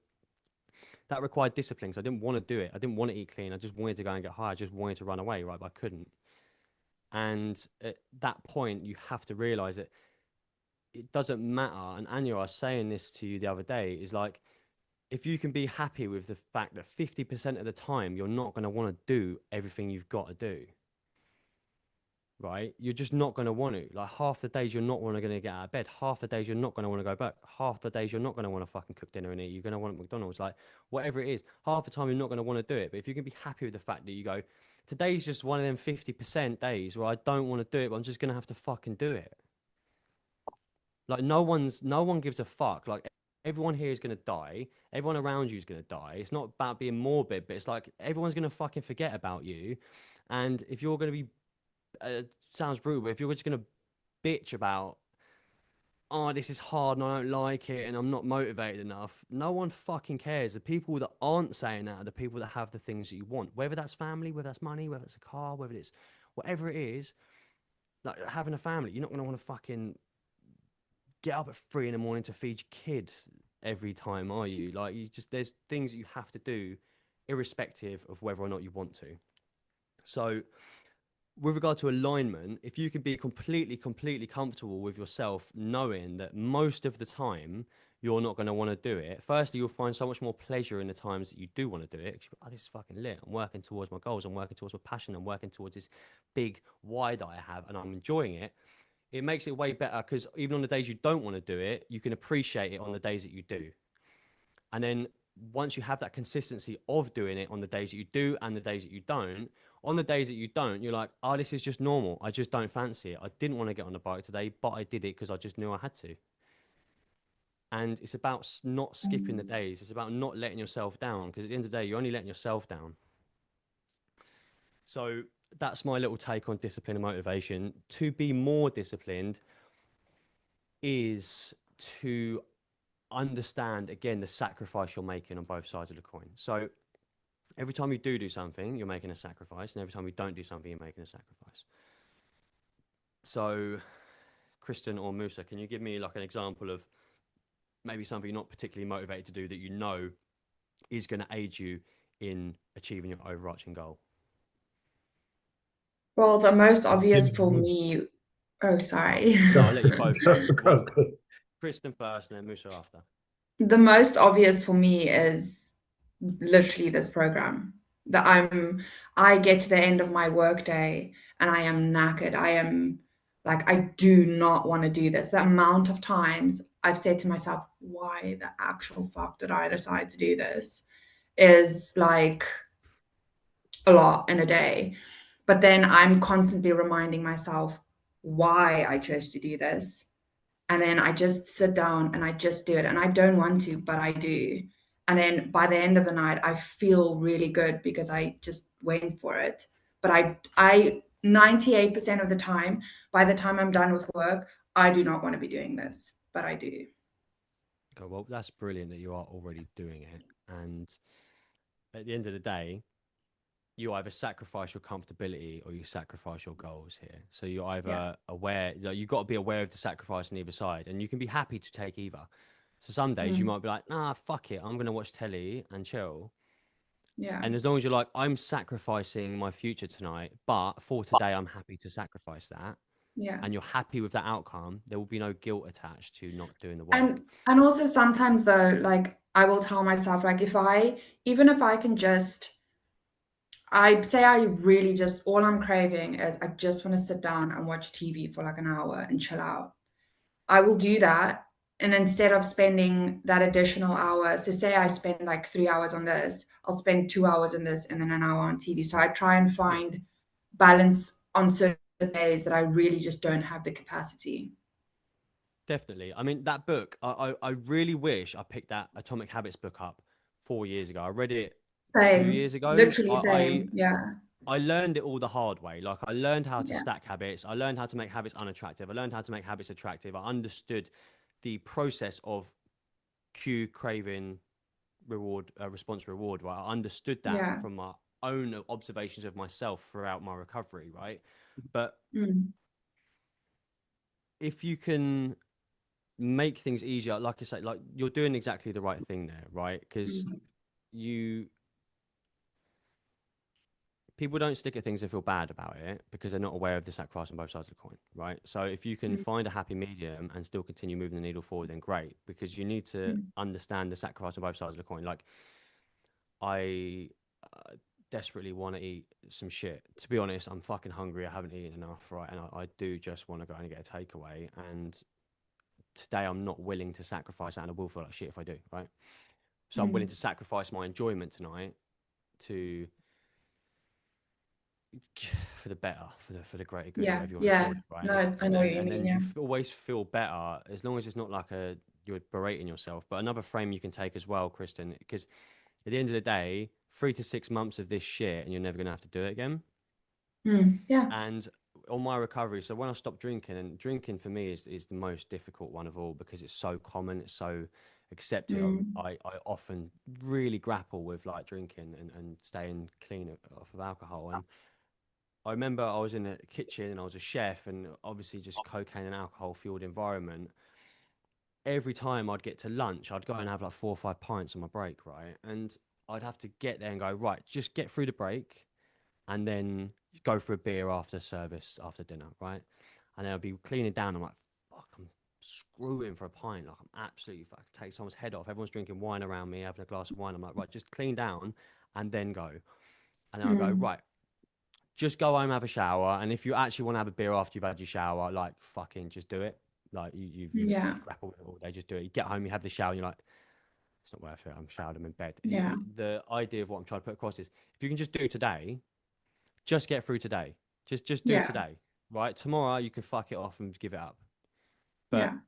that required discipline, because I didn't want to do it. I didn't want to eat clean. I just wanted to go and get high. I just wanted to run away, right? But I couldn't. And at that point, you have to realize that it doesn't matter. And Anya, I was saying this to you the other day, is like, if you can be happy with the fact that 50% of the time you're not going to want to do everything you've got to do, right? You're just not going to want to. Like half the days you're not going to get out of bed. Half the days you're not going to want to go back. Half the days you're not going to want to fucking cook dinner and eat. You're going to want McDonald's, like whatever it is. Half the time you're not going to want to do it. But if you can be happy with the fact that you go, today's just one of them 50% days where I don't want to do it, but I'm just going to have to fucking do it. Like no one gives a fuck. Like everyone here is going to die. Everyone around you is going to die. It's not about being morbid, but it's like everyone's going to fucking forget about you. And if you're going to be sounds brutal, but if you're just going to bitch about, oh, this is hard and I don't like it and I'm not motivated enough, no one fucking cares. The people that aren't saying that are the people that have the things that you want, whether that's family, whether that's money, whether it's a car, whether it's whatever it is. Like having a family, you're not going to want to fucking get up at 3 in the morning to feed your kid every time, are you? Like there's things that you have to do irrespective of whether or not you want to. So with regard to alignment, if you can be completely comfortable with yourself, knowing that most of the time you're not going to want to do it, firstly, you'll find so much more pleasure in the times that you do want to do it. Oh, this is fucking lit. I'm working towards my goals. I'm working towards my passion. I'm working towards this big why that I have, and I'm enjoying it. It makes it way better, because even on the days you don't want to do it, you can appreciate it on the days that you do. And then once you have that consistency of doing it on the days that you do and the days that you don't, on the days that you don't, you're like, oh, this is just normal. I just don't fancy it. I didn't want to get on the bike today, but I did it because I just knew I had to. And it's about not skipping the days. It's about not letting yourself down, because at the end of the day, you're only letting yourself down. So that's my little take on discipline and motivation. To be more disciplined is to understand, again, the sacrifice you're making on both sides of the coin. So every time you do something, you're making a sacrifice, and every time you don't do something, you're making a sacrifice. So Kristen or Musa, can you give me like an example of maybe something you're not particularly motivated to do that you know is going to aid you in achieving your overarching goal? Well, the most obvious for me, oh, sorry. No, I'll let you both go. Go. Kristen first and then Musa after. The most obvious for me is literally this program. That I get to the end of my workday and I am knackered. I am like, I do not want to do this. The amount of times I've said to myself, why the actual fuck did I decide to do this, is like a lot in a day. But then I'm constantly reminding myself why I chose to do this. And then I just sit down and I just do it. And I don't want to, but I do. And then by the end of the night, I feel really good because I just went for it. But I 98% of the time, by the time I'm done with work, I do not want to be doing this, but I do. Okay, well, that's brilliant that you are already doing it. And at the end of the day, you either sacrifice your comfortability or you sacrifice your goals here. So you're either aware, you've got to be aware of the sacrifice on either side, and you can be happy to take either. So some days you might be like, nah, fuck it, I'm going to watch telly and chill. Yeah. And as long as you're like, I'm sacrificing my future tonight, but for today, I'm happy to sacrifice that. Yeah. And you're happy with that outcome, there will be no guilt attached to not doing the work. And also sometimes though, like I will tell myself, like even if I can just, I say I really just, all I'm craving is I just want to sit down and watch TV for like an hour and chill out. I will do that. And instead of spending that additional hour, so say I spend like 3 hours on this, I'll spend 2 hours on this and then an hour on TV. So I try and find balance on certain days that I really just don't have the capacity. Definitely. I mean, that book, I really wish I picked that Atomic Habits book up 4 years ago. I read it 2 years ago. Literally same. Yeah. I learned it all the hard way. Like I learned how to Yeah. stack habits. I learned how to make habits unattractive. I learned how to make habits attractive. I understood the process of cue, craving, reward, response, reward. Right. I understood that Yeah. from my own observations of myself throughout my recovery. Right. But Mm. if you can make things easier, like I say, like you're doing exactly the right thing there, right? Because Mm. you people don't stick at things and feel bad about it because they're not aware of the sacrifice on both sides of the coin, right? So if you can Mm. find a happy medium and still continue moving the needle forward, then great, because you need to Mm. understand the sacrifice on both sides of the coin. Like I desperately want to eat some shit. To be honest, I'm fucking hungry. I haven't eaten enough, right? And I do just want to go and get a takeaway. And today I'm not willing to sacrifice that, and I will feel like shit if I do, right? So I'm willing Mm. to sacrifice my enjoyment tonight to for the better, for the greater good, or Yeah. whatever you want to call Yeah. it, right? No, I And know what then you and mean. then Yeah. you always feel better as long as it's not like you're berating yourself. But another frame you can take as well, Kristen, because at the end of the day, 3 to 6 months of this shit, and you're never gonna have to do it again. Mm. Yeah. And on my recovery, so when I stopped drinking, and drinking for me is the most difficult one of all because it's so common, it's so accepted. Mm. I often really grapple with like drinking and staying clean off of alcohol. And I remember I was in the kitchen and I was a chef, and obviously just cocaine and alcohol fueled environment. Every time I'd get to lunch, I'd go and have like 4 or 5 pints on my break, right? And I'd have to get there and go, right, just get through the break and then go for a beer after service, after dinner, right? And then I'll be cleaning down. I'm like, fuck, I'm screwing for a pint. Like, I'm absolutely fuck, take someone's head off. Everyone's drinking wine around me, having a glass of wine. I'm like, right, just clean down and then go. And then I go, Mm. right, just go home, have a shower. And if you actually want to have a beer after you've had your shower, like, fucking just do it. Like, you've Yeah. grappled with it all day, just do it. You get home, you have the shower, and you're like, it's not worth it. I'm showered, I'm in bed. Yeah. The idea of what I'm trying to put across is if you can just do today, just get through today. Just do Yeah. today, right? Tomorrow you can fuck it off and give it up, but Yeah.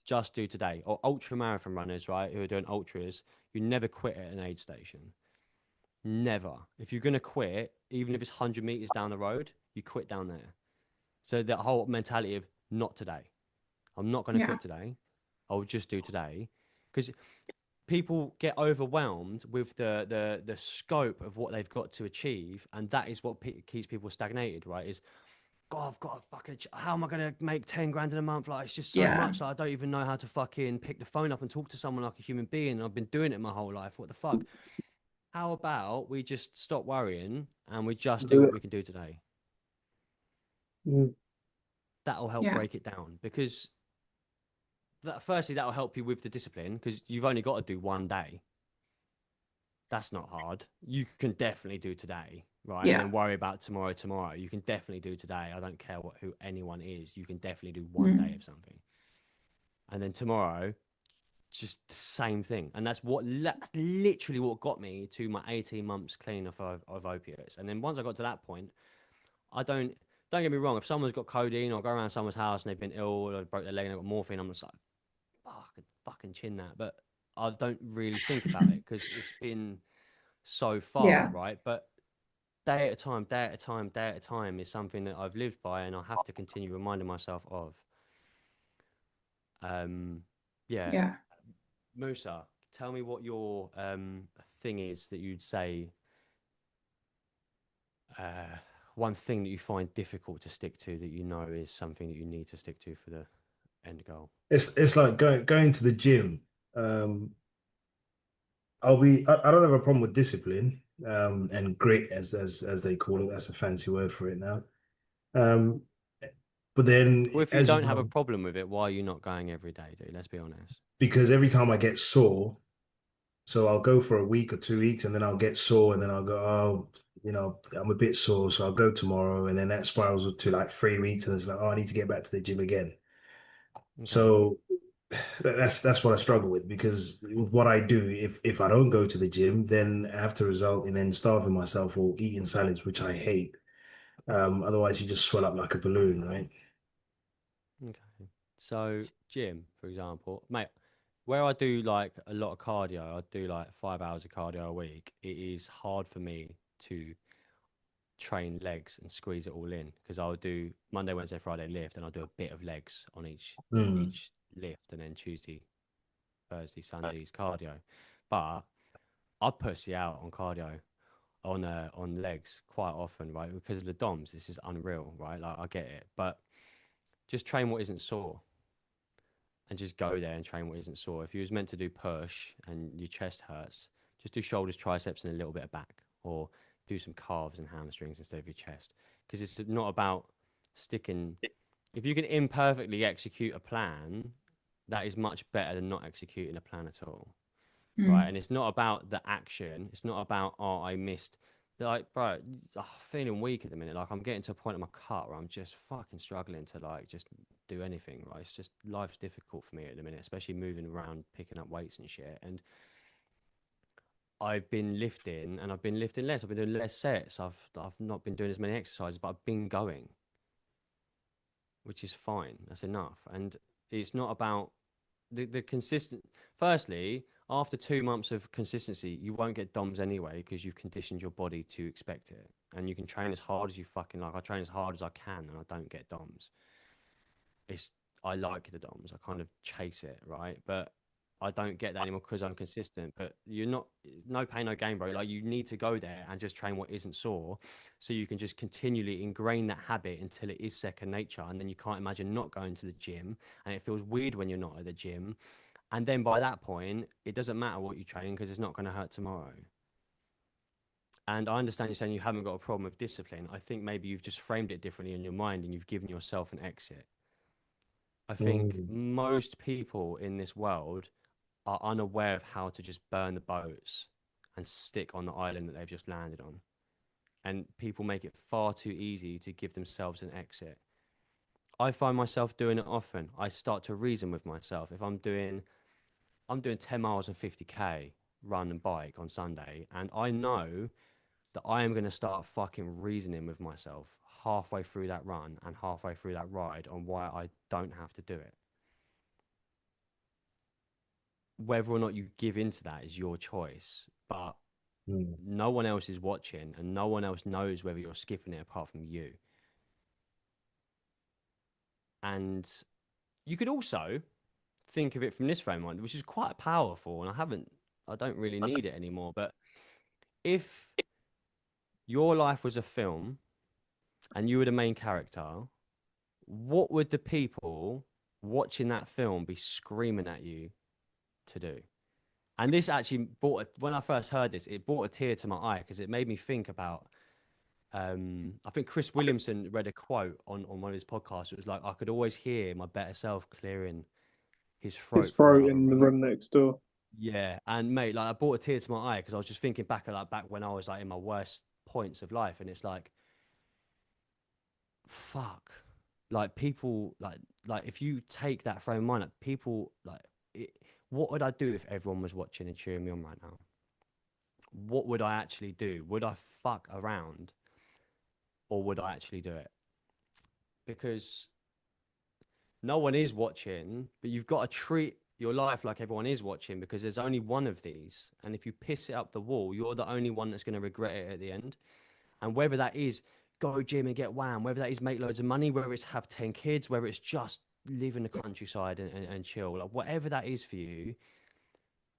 just do today. Or ultra marathon runners, right, who are doing ultras, you never quit at an aid station. Never. If you're gonna quit, even if it's 100 meters down the road, you quit down there. So that whole mentality of not today. I'm not gonna Yeah. quit today. I'll just do today, because people get overwhelmed with the scope of what they've got to achieve, and that is what keeps people stagnated, right? Is God, I've got to fucking. How am I gonna make 10 grand in a month? Like, it's just so Yeah. much. Like, I don't even know how to fucking pick the phone up and talk to someone like a human being. I've been doing it my whole life. What the fuck? How about we just stop worrying and we just do what we can do today? Mm. That'll help Yeah. break it down, because firstly that'll help you with the discipline, because you've only got to do one day. That's not hard. You can definitely do today, right? Yeah. And then worry about tomorrow. You can definitely do today. I don't care who anyone is. You can definitely do one day of something. And then tomorrow, just the same thing. And that's literally what got me to my 18 months clean of opiates. And then once I got to that point, I don't get me wrong. If someone's got codeine, or go around someone's house and they've been ill or broke their leg and they've got morphine, I'm just like, fuck, I could fucking chin that. But I don't really think about it because it's been so far, Yeah. right? But day at a time, day at a time, day at a time is something that I've lived by, and I have to continue reminding myself of. Yeah. Yeah. Musa, tell me what your thing is that you'd say. One thing that you find difficult to stick to, that you know is something that you need to stick to for the end goal. It's like going to the gym. I don't have a problem with discipline, and grit as they call it. That's a fancy word for it now. Um, but then Well, if you as you don't have a know, problem with it, why are you not going every day, dude? Let's be honest. because every time I get sore, so I'll go for a week or 2 weeks and then I'll get sore and then I'll go, oh, I'm a bit sore, so I'll go tomorrow, and then that spirals to like 3 weeks and it's like, oh, I need to get back to the gym again. Okay. So that's what I struggle with, because with what I do, if I don't go to the gym, then I have to result in then starving myself or eating salads, which I hate. Otherwise you just swell up like a balloon, right? Okay. So gym, for example, mate, where I do like a lot of cardio, I do like 5 hours of cardio a week. It is hard for me to train legs and squeeze it all in, because I'll do Monday, Wednesday, Friday lift, and I'll do a bit of legs on each lift, and then Tuesday, Thursday, Sundays cardio. But I pussy out on cardio on legs quite often, right? Because of the DOMs, this is unreal, right? Like I get it, but just train what isn't sore, and just go there and train what isn't sore. If you was meant to do push and your chest hurts, just do shoulders, triceps, and a little bit of back, or do some calves and hamstrings instead of your chest. Because it's not about sticking. If you can imperfectly execute a plan, that is much better than not executing a plan at all. Right. And it's not about the action. It's not about, oh, I missed. Like, bro, I'm feeling weak at the minute. Like, I'm getting to a point in my cut where I'm just fucking struggling to, like, just do anything, right? It's just, life's difficult for me at the minute, especially moving around, picking up weights and shit. And I've been lifting, and I've been lifting less. I've been doing less sets. I've not been doing as many exercises, but I've been going, which is fine. That's enough. And it's not about the consistent. Firstly, after 2 months of consistency, you won't get DOMs anyway, because you've conditioned your body to expect it. And you can train as hard as you fucking like. I train as hard as I can, and I don't get DOMs. I like the DOMs. I kind of chase it, right? But I don't get that anymore because I'm consistent. But you're not, no pain, no gain, bro. Like, you need to go there and just train what isn't sore, so you can just continually ingrain that habit until it is second nature. And then you can't imagine not going to the gym, and it feels weird when you're not at the gym. And then by that point, it doesn't matter what you train, because it's not going to hurt tomorrow. And I understand you're saying you haven't got a problem with discipline. I think maybe you've just framed it differently in your mind, and you've given yourself an exit. I think most people in this world are unaware of how to just burn the boats and stick on the island that they've just landed on. And people make it far too easy to give themselves an exit. I find myself doing it often. I start to reason with myself. If I'm doing 10 miles and 50k run and bike on Sunday, and I know that I am going to start fucking reasoning with myself halfway through that run and halfway through that ride on why I don't have to do it. Whether or not you give into that is your choice, but no one else is watching, and no one else knows whether you're skipping it apart from you. And you could also think of it from this frame of mind, which is quite powerful, and I don't really need it anymore. But if your life was a film and you were the main character, what would the people watching that film be screaming at you to do? And this actually when I first heard this, it brought a tear to my eye, because it made me think about, I think Chris Williamson read a quote on one of his podcasts. It was like, I could always hear my better self clearing his throat in the room next door. Yeah, and mate, like, I brought a tear to my eye, because I was just thinking back when I was like in my worst points of life, and it's like, fuck, like, people like if you take that frame of mind, like, people like it, what would I do if everyone was watching and cheering me on right now? What would I actually do? Would I fuck around, or would I actually do it? Because no one is watching, but you've got to treat your life like everyone is watching, because there's only one of these. And if you piss it up the wall, you're the only one that's going to regret it at the end. And whether that is go gym and get wham, whether that is make loads of money, whether it's have 10 kids, whether it's just live in the countryside and chill, like, whatever that is for you,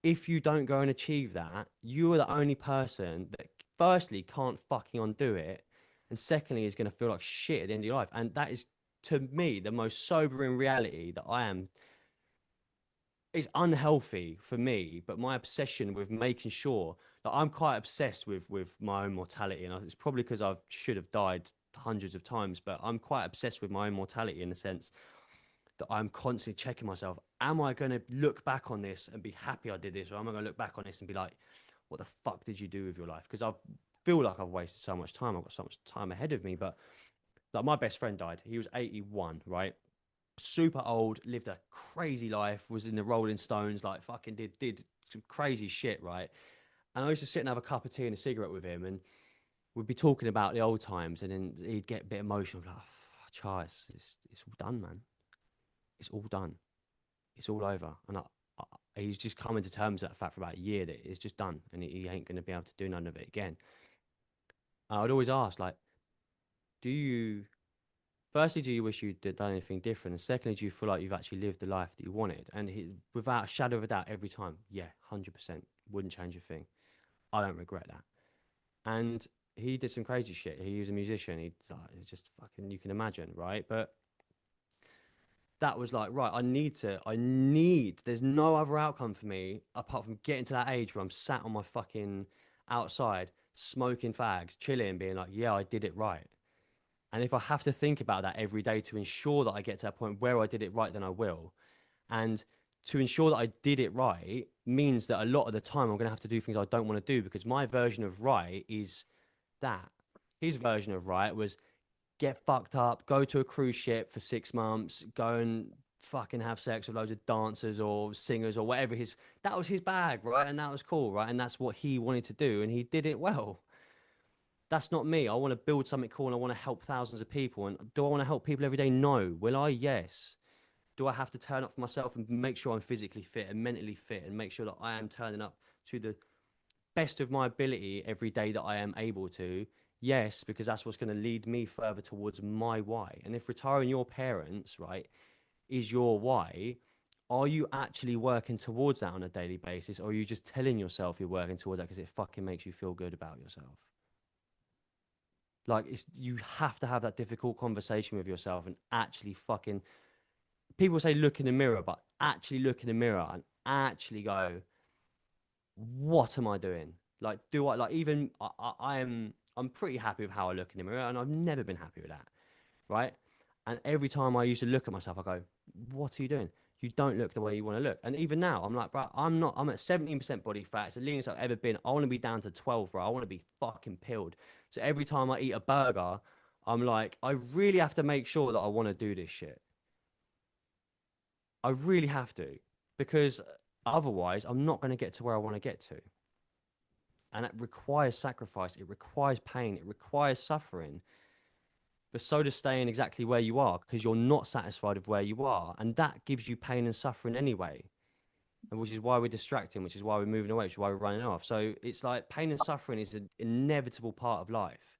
if you don't go and achieve that, you are the only person that, firstly, can't fucking undo it, and secondly, is going to feel like shit at the end of your life. And that is, to me, the most sobering reality that I am. It's unhealthy for me, but my obsession with making sure that I'm quite obsessed with my own mortality, and it's probably because I should have died hundreds of times, but I'm quite obsessed with my own mortality in the sense that I'm constantly checking myself. Am I going to look back on this and be happy I did this, or am I going to look back on this and be like, what the fuck did you do with your life? Because I feel like I've wasted so much time. I've got so much time ahead of me. But like, my best friend died. He was 81, right? Super old, lived a crazy life, was in the Rolling Stones, like, fucking did some crazy shit, right? And I used to sit and have a cup of tea and a cigarette with him, and we'd be talking about the old times, and then he'd get a bit emotional, like, oh, Charles, it's all done, man. It's all done. It's all over. And he's just coming to terms with that fact for about a year, that it's just done, and he ain't going to be able to do none of it again. I'd always ask, like, do you, firstly, do you wish you'd done anything different? And secondly, do you feel like you've actually lived the life that you wanted? And without a shadow of a doubt, every time, yeah, 100%, wouldn't change a thing. I don't regret that. And he did some crazy shit. He was a musician. He just fucking, you can imagine, right? But that was like, right, there's no other outcome for me apart from getting to that age where I'm sat on my fucking outside, smoking fags, chilling, being like, yeah, I did it right. And if I have to think about that every day to ensure that I get to that point where I did it right, then I will. And to ensure that I did it right means that a lot of the time I'm going to have to do things I don't want to do, because my version of right is that. His version of right was get fucked up, go to a cruise ship for 6 months, go and fucking have sex with loads of dancers or singers or whatever. That was his bag, right? And that was cool, right? And that's what he wanted to do, and he did it well. That's not me. I want to build something cool and I want to help thousands of people. And do I want to help people every day? No. Will I? Yes. Do I have to turn up for myself and make sure I'm physically fit and mentally fit and make sure that I am turning up to the best of my ability every day that I am able to? Yes, because that's what's going to lead me further towards my why. And if retiring your parents, right, is your why, are you actually working towards that on a daily basis? Or are you just telling yourself you're working towards that because it fucking makes you feel good about yourself? Like, you have to have that difficult conversation with yourself and actually fucking, people say look in the mirror, but actually look in the mirror and actually go, what am I doing? Like, do I, like, even I'm pretty happy with how I look in the mirror, and I've never been happy with that, right? And every time I used to look at myself, I go, what are you doing? You don't look the way you want to look. And even now, I'm like, bro, I'm at 17% body fat. It's the leanest I've ever been. I want to be down to 12, bro. I want to be fucking peeled. So every time I eat a burger, I'm like, I really have to make sure that I want to do this shit. I really have to, because otherwise I'm not going to get to where I want to get to. And it requires sacrifice. It requires pain. It requires suffering. But so does staying exactly where you are, because you're not satisfied with where you are. And that gives you pain and suffering anyway. And which is why we're distracting, which is why we're moving away, which is why we're running off. So it's like pain and suffering is an inevitable part of life.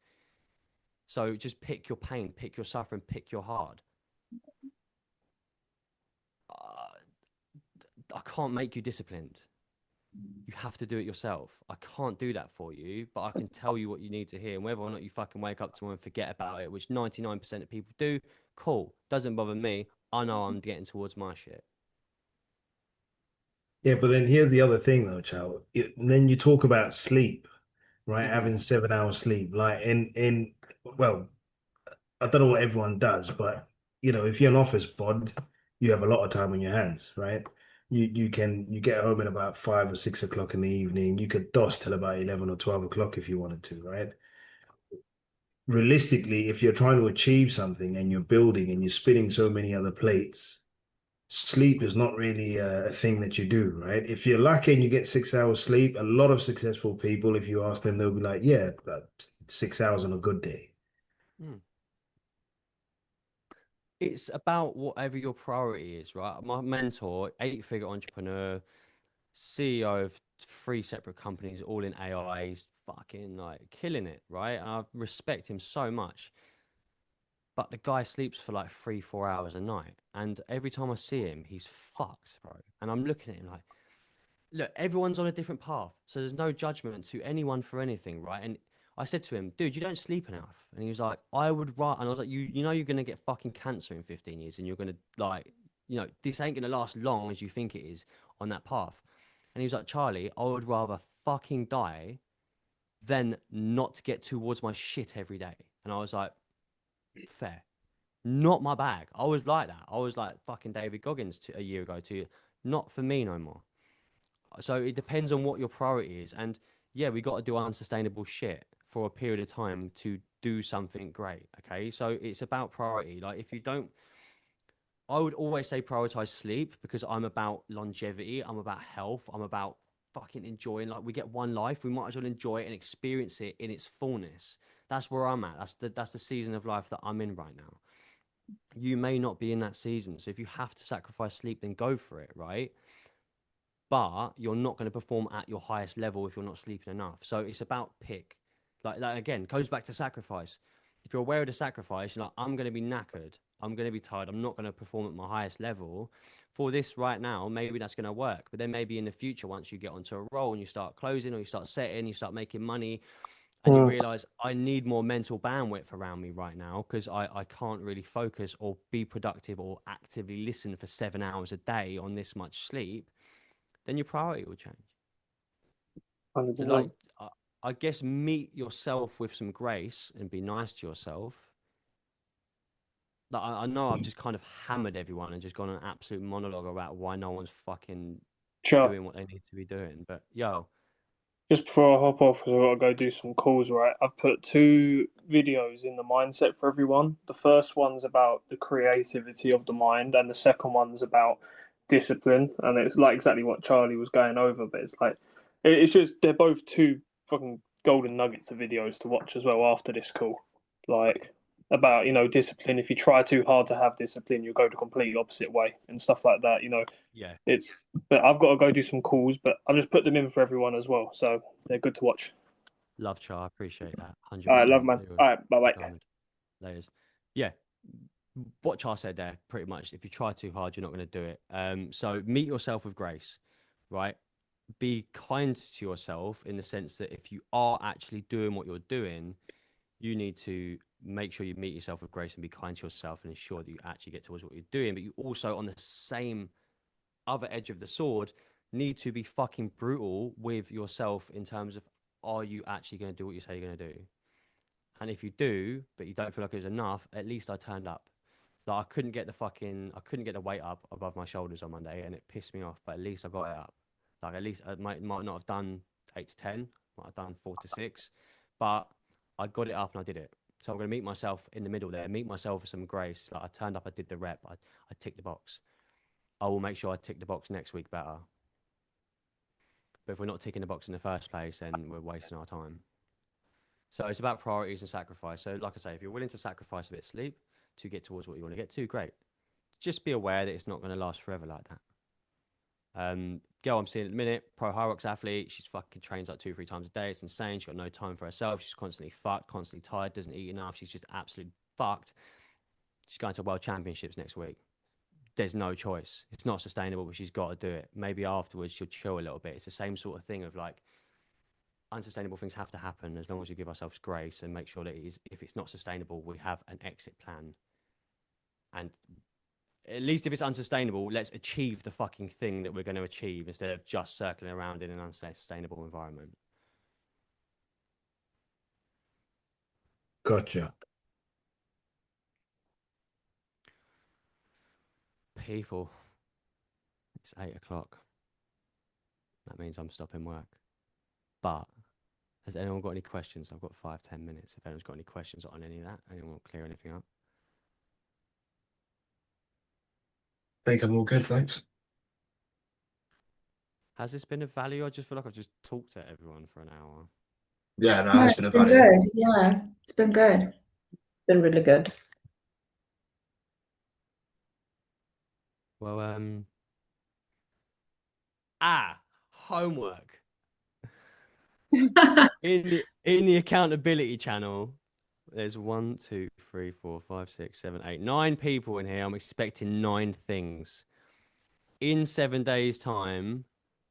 So just pick your pain, pick your suffering, pick your hard. I can't make you disciplined. You have to do it yourself. I can't do that for you, but I can tell you what you need to hear. And whether or not you fucking wake up tomorrow and forget about it, which 99% of people do, cool. Doesn't bother me. I know I'm getting towards my shit. Yeah, but then here's the other thing though, child. Then you talk about sleep, right? Mhm. Having 7 hours sleep. Like well, I don't know what everyone does, but if you're an office bod, you have a lot of time on your hands, right? You get home at about 5 or 6 o'clock in the evening. You could DOS till about 11 or 12 o'clock if you wanted to, right? Realistically, if you're trying to achieve something and you're building and you're spinning so many other plates, sleep is not really a thing that you do, right? If you're lucky and you get 6 hours sleep, a lot of successful people, if you ask them, they'll be like, yeah, about 6 hours on a good day. Mm. It's about whatever your priority is, right? My mentor, 8-figure entrepreneur, CEO of 3 separate companies, all in AI, he's fucking like killing it, right? And I respect him so much. But the guy sleeps for like 3-4 hours a night. And every time I see him, he's fucked, bro. And I'm looking at him like, look, everyone's on a different path. So there's no judgment to anyone for anything, right? And I said to him, dude, you don't sleep enough. And he was like, I would rather, and I was like, you know, you're going to get fucking cancer in 15 years and you're going to like, this ain't going to last long as you think it is on that path. And he was like, Charlie, I would rather fucking die than not get towards my shit every day. And I was like, fair. Not my bag. I was like that. I was like fucking David Goggins a year ago too. Not for me no more. So it depends on what your priority is. And yeah, we got to do unsustainable shit for a period of time to do something great. Okay. So it's about priority. Like if you don't, I would always say prioritize sleep, because I'm about longevity. I'm about health. I'm about fucking enjoying. Like we get one life. We might as well enjoy it and experience it in its fullness. That's where I'm at. That's the season of life that I'm in right now. You may not be in that season. So if you have to sacrifice sleep, then go for it, right? But you're not going to perform at your highest level if you're not sleeping enough. So it's about pick. Like that again, goes back to sacrifice. if you're aware of the sacrifice, you're like, I'm going to be knackered. I'm going to be tired. I'm not going to perform at my highest level. For this right now, maybe that's going to work. But then maybe in the future, once you get onto a roll and you start closing or you start setting, you start making money, and you realize I need more mental bandwidth around me right now because I can't really focus or be productive or actively listen for 7 hours a day on this much sleep, then your priority will change. 100%. So like, I guess meet yourself with some grace and be nice to yourself. Like, I know I've just kind of hammered everyone and just gone on an absolute monologue about why no one's fucking Sure. doing what they need to be doing. But yo, Just before I hop off, because I've got to go do some calls, right? I've put 2 videos in the mindset for everyone. The first one's about the creativity of the mind, and the second one's about discipline. And it's like exactly what Charlie was going over, but it's like, it's just, they're both 2 fucking golden nuggets of videos to watch as well after this call. Like, about, you know, discipline. If you try too hard to have discipline, you'll go the complete opposite way and stuff like that, you know. yeah, It's, but I've got to go do some calls, but I'll just put them in for everyone as well, so they're good to watch. love Char, I appreciate that. 100%. All right, love, man. You're All right, bye bye. diamond. Layers. Yeah, what Char said there, pretty much. If you try too hard, you're not going to do it. So meet yourself with grace, right? Be kind to yourself in the sense that if you are actually doing what you're doing, you need to make sure you meet yourself with grace and be kind to yourself and ensure that you actually get towards what you're doing. But you also, on the same other edge of the sword, need to be fucking brutal with yourself in terms of, are you actually going to do what you say you're going to do? And if you do, but you don't feel like it was enough, at least I turned up. Like, I couldn't get the weight up above my shoulders on Monday, and it pissed me off. But at least I got it up. Like, at least I might not have done 8 to 10, might have done 4 to 6, but I got it up and I did it. So I'm going to meet myself in the middle there, meet myself with some grace. Like, I turned up, I did the rep, I ticked the box. I will make sure I tick the box next week better. But if we're not ticking the box in the first place, then we're wasting our time. So it's about priorities and sacrifice. So like I say, if you're willing to sacrifice a bit of sleep to get towards what you want to get to, great. Just be aware that it's not going to last forever like that. Girl I'm seeing at the minute, pro Hyrox athlete. She's fucking trains like 2-3 times a day. It's insane. She's got no time for herself. She's constantly fucked, constantly tired, doesn't eat enough. She's just absolutely fucked. She's going to World Championships next week. There's no choice. It's not sustainable, but she's got to do it. Maybe afterwards she'll chill a little bit. It's the same sort of thing of like, unsustainable things have to happen as long as we give ourselves grace and make sure that if it's not sustainable, we have an exit plan. And at least if it's unsustainable, let's achieve the fucking thing that we're going to achieve instead of just circling around in an unsustainable environment. Gotcha. People, it's 8 o'clock. That means I'm stopping work. But has anyone got any questions? I've got 5-10 minutes. If anyone's got any questions on any of that, anyone want to clear anything up? I think I'm all good, thanks. Has this been of value? I just feel like I've just talked to everyone for an hour. Yeah, no, No, it's it's been a been value. good. Yeah, it's been good. Been really good. Well, homework. In the accountability channel, there's 1, 2, 3, 4, 5, 6, 7, 8, 9 people in here. I'm expecting 9 things. In 7 days' time,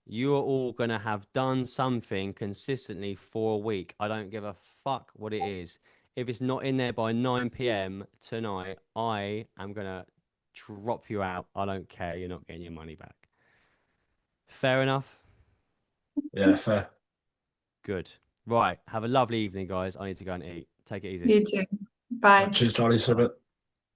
you are all going to have done something consistently for a week. I don't give a fuck what it is. If it's not in there by 9 p.m. tonight, I am going to drop you out. I don't care. You're not getting your money back. Fair enough? Yeah, fair. Good. Right. Have a lovely evening, guys. I need to go and eat. Take it easy. You too. Bye. Cheers, Charlie. So